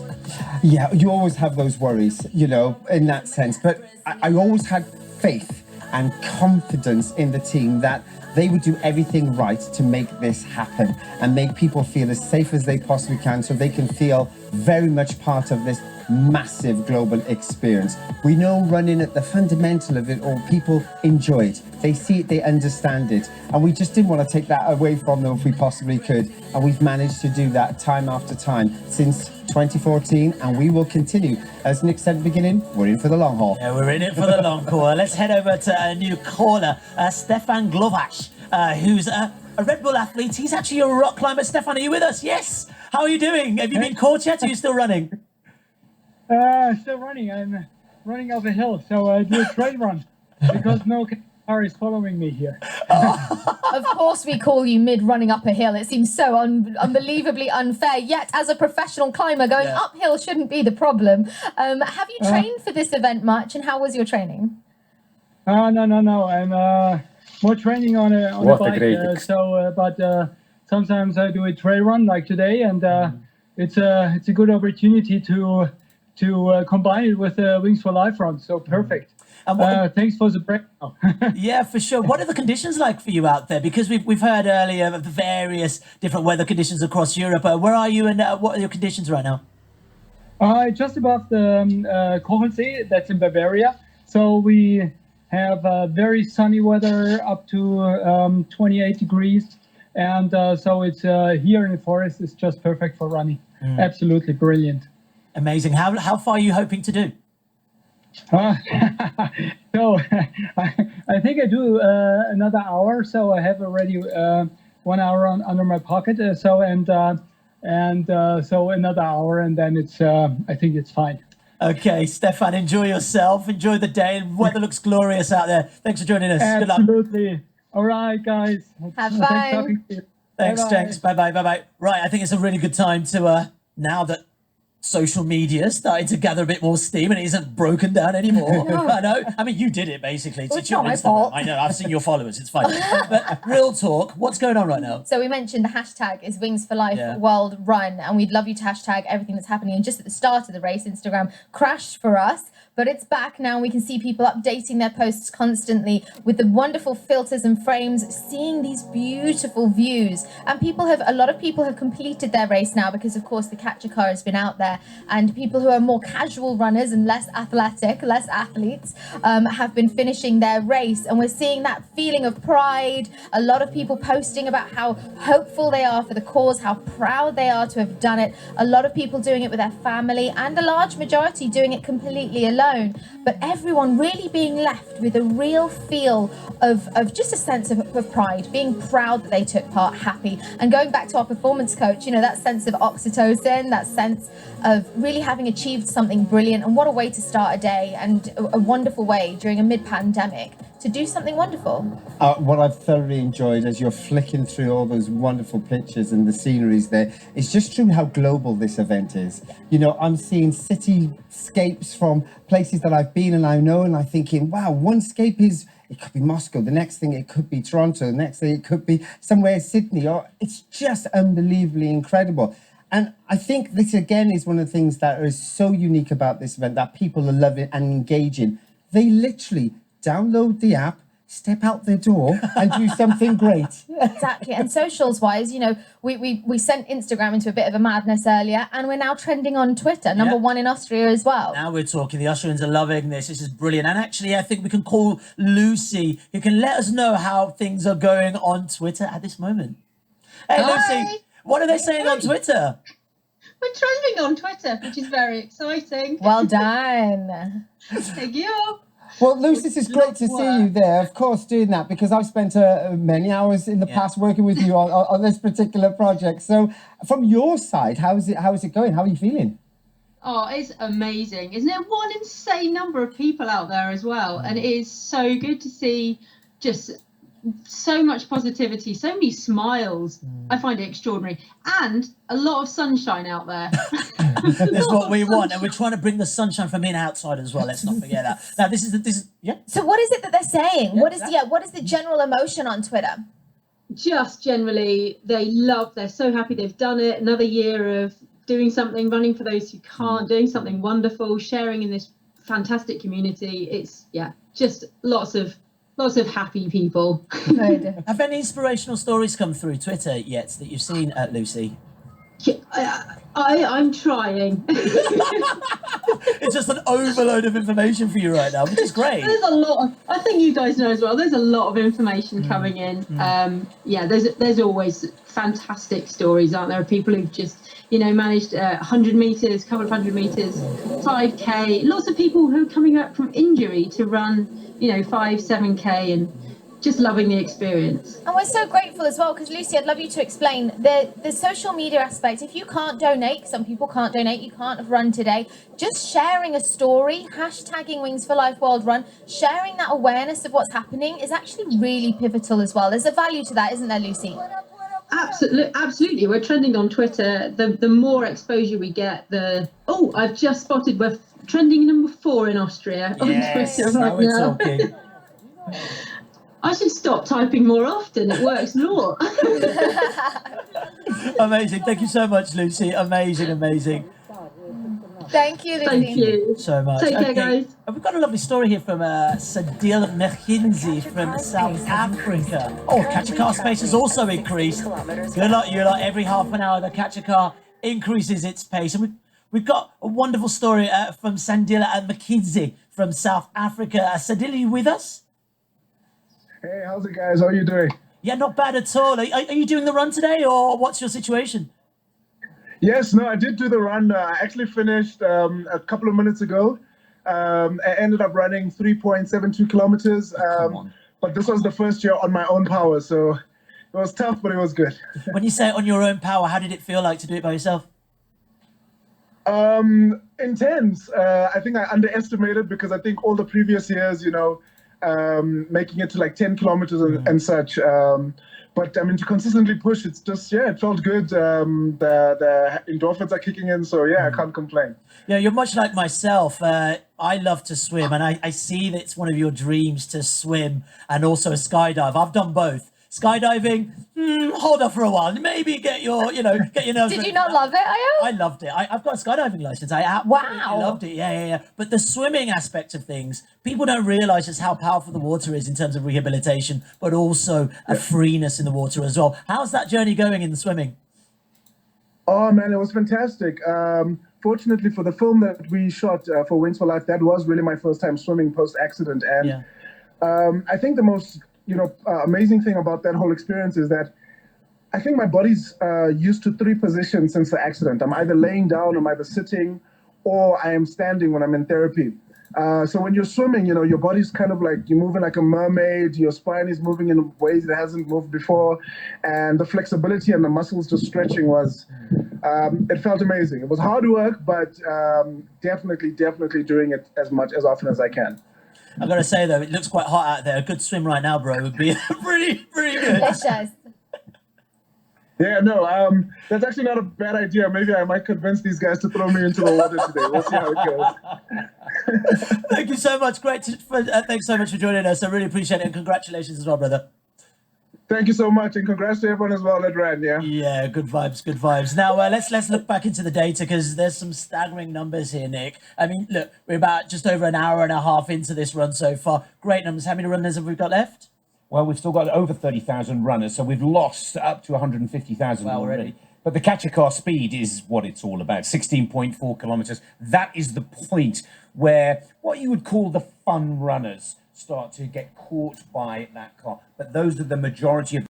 Yeah, you always have those worries, you know, in that sense. But I always had faith and confidence in the team that they would do everything right to make this happen and make people feel as safe as they possibly can, so they can feel very much part of this massive global experience. We know running at the fundamental of it all, people enjoy it. They see it, they understand it. And we just didn't want to take that away from them if we possibly could. And we've managed to do that time after time since 2014, and we will continue. As Nick said at the beginning, we're in for the long haul. Yeah, we're in it for the long haul. Let's head over to a new caller, Stefan Glovac, who's a Red Bull athlete. He's actually a rock climber. Stefan, are you with us? Yes. How are you doing? Have you been caught yet, or are you still running? Still running. I'm running up a hill, so I do a trail run because no car is following me here. Of course we call you mid running up a hill. It seems so unbelievably unfair. Yet, as a professional climber, going uphill shouldn't be the problem. Have you trained for this event much, and how was your training? No. I'm more training on a bike. But sometimes I do a trail run like today, and it's a good opportunity to combine it with the Wings for Life run. So perfect. Thanks for the break. Yeah, for sure. What are the conditions like for you out there? Because we've heard earlier of the various different weather conditions across Europe. Where are you, and what are your conditions right now? Just above the Kochelsee, that's in Bavaria. So we have very sunny weather up to 28 degrees. And so it's here in the forest is just perfect for running. Absolutely brilliant. Amazing. How far are you hoping to do? So I think I do another hour. So I have already 1 hour under my pocket. So another hour, and then it's I think it's fine. Okay, Stefan, enjoy yourself. Enjoy the day. Weather looks glorious out there. Thanks for joining us. Absolutely. Good luck. All right, guys. Have Thanks fun. talking to you. Thanks, Bye-bye. Jenks. Bye-bye, bye-bye. Right, I think it's a really good time to, now that social media starting to gather a bit more steam and it isn't broken down anymore. I know. I mean, you did it, basically. It's not my fault. I know. I've seen your followers. It's fine. But real talk, what's going on right now? So we mentioned the hashtag is Wings for Life World Run, and we'd love you to hashtag everything that's happening. And just at the start of the race, Instagram crashed for us, but it's back now. We can see people updating their posts constantly with the wonderful filters and frames, seeing these beautiful views. And a lot of people have completed their race now because, of course, the Cather Car has been out there, and people who are more casual runners and less athletic, less athletes, have been finishing their race. And we're seeing that feeling of pride. A lot of people posting about how hopeful they are for the cause, how proud they are to have done it. A lot of people doing it with their family, and a large majority doing it completely alone. But everyone really being left with a real feel of just a sense of pride, being proud that they took part, happy. And going back to our performance coach, you know, that sense of oxytocin, that sense of really having achieved something brilliant. And what a way to start a day, and a wonderful way during a mid-pandemic to do something wonderful. What I've thoroughly enjoyed as you're flicking through all those wonderful pictures and the sceneries there, it's just true how global this event is. You know, I'm seeing cityscapes from places that I've been and I know, and I'm thinking, wow, one scape is, it could be Moscow, the next thing it could be Toronto, the next thing it could be somewhere Sydney, or it's just unbelievably incredible. And I think this again is one of the things that is so unique about this event, that people are loving and engaging. They literally download the app, step out their door and do something great. Exactly. And socials wise, you know, we sent Instagram into a bit of a madness earlier, and we're now trending on Twitter, number one in Austria as well. Now we're talking. The Austrians are loving this. This is brilliant. And actually, I think we can call Lucy, who can let us know how things are going on Twitter at this moment. Hey, Hi. Lucy, what are they saying on Twitter? We're trending on Twitter, which is very exciting. Well done. Thank you. Well, Lucy, it's great to see you there, of course, doing that, because I've spent many hours in the past working with you on this particular project. So from your side, how is it going? How are you feeling? Oh, it's amazing. Isn't it? One insane number of people out there as well. And it is so good to see just so much positivity, so many smiles. I find it extraordinary. And a lot of sunshine out there. That's what we want, and we're trying to bring the sunshine from in outside as well. Let's not forget that. Now, this is So what is it that they're saying? What is the general emotion on Twitter? Just generally, they're so happy they've done it. Another year of doing something, running for those who can't, doing something wonderful, sharing in this fantastic community. It's just lots of happy people. Good. Have any inspirational stories come through Twitter yet that you've seen, Lucy? I'm trying. It's just an overload of information for you right now, which is great. There's a lot of, I think you guys know as well, there's a lot of information coming in. There's always fantastic stories, aren't there, of people who've just, you know, managed 100 meters, couple of 100 meters, 5K, lots of people who are coming back from injury to run, you know, 5, 7K, and just loving the experience. And we're so grateful as well, because Lucy, I'd love you to explain the social media aspect. If you can't donate, some people can't donate, you can't have run today, just sharing a story, hashtagging Wings for Life World Run, sharing that awareness of what's happening is actually really pivotal as well. There's a value to that, isn't there, Lucy? Absolutely. We're trending on Twitter. The more exposure we get, I've just spotted we're trending number 4 in Austria on Twitter right now. Talking. I should stop typing more often. It works more. Amazing. Thank you so much, Lucy. Amazing. Thank you, Lucy. Thank you So much. Take care, guys. And we've got a lovely story here from Sadil McKinsey from South Africa. Oh, Cather Car space has also increased. Good luck, you lot. Every half an hour, the Cather Car increases its pace. And We've got a wonderful story from Sandila and McKinsey from South Africa. Sandila, you with us? Hey, how's it, guys? How are you doing? Yeah, not bad at all. Are you doing the run today, or what's your situation? Yes, no, I did do the run. I actually finished a couple of minutes ago. I ended up running 3.72 kilometers. But this was the first year on my own power, so it was tough, but it was good. When you say on your own power, how did it feel like to do it by yourself? Intense. I think I underestimated because I think all the previous years, you know, making it to like 10 kilometers and such. But I mean, to consistently push, it's just, yeah, it felt good. The endorphins are kicking in, so yeah, I can't complain. Yeah, you're much like myself. I love to swim, and I see that it's one of your dreams to swim and also skydive. I've done both. Skydiving, hold off for a while. Maybe get your nerves. Did you not love it, Ayo? I loved it. I've got a skydiving license. I absolutely loved it. Yeah. But the swimming aspect of things, people don't realize just how powerful the water is in terms of rehabilitation, but also a freeness in the water as well. How's that journey going in the swimming? Oh man, it was fantastic. Fortunately for the film that we shot for Wings for Life, that was really my first time swimming post-accident. And I think the most amazing thing about that whole experience is that I think my body's used to 3 positions since the accident. I'm either laying down, I'm either sitting, or I am standing when I'm in therapy. So when you're swimming, you know, your body's kind of like, you're moving like a mermaid, your spine is moving in ways that hasn't moved before, and the flexibility and the muscles just stretching was, it felt amazing. It was hard work, but definitely doing it as often as I can. I've got to say, though, it looks quite hot out there. A good swim right now, bro, would be pretty good. Delicious. Yeah, no, that's actually not a bad idea. Maybe I might convince these guys to throw me into the water today. We'll see how it goes. Thank you so much. Thanks so much for joining us. I really appreciate it, and congratulations as well, brother. Thank you so much, and congrats to everyone as well that ran, Yeah, good vibes. Now, let's look back into the data, because there's some staggering numbers here, Nick. I mean, look, we're about just over an hour and a half into this run so far. Great numbers. How many runners have we got left? Well, we've still got over 30,000 runners, so we've lost up to 150,000 already. But the Cather Car speed is what it's all about, 16.4 kilometers. That is the point where what you would call the fun runners start to get caught by that car. But those are the majority of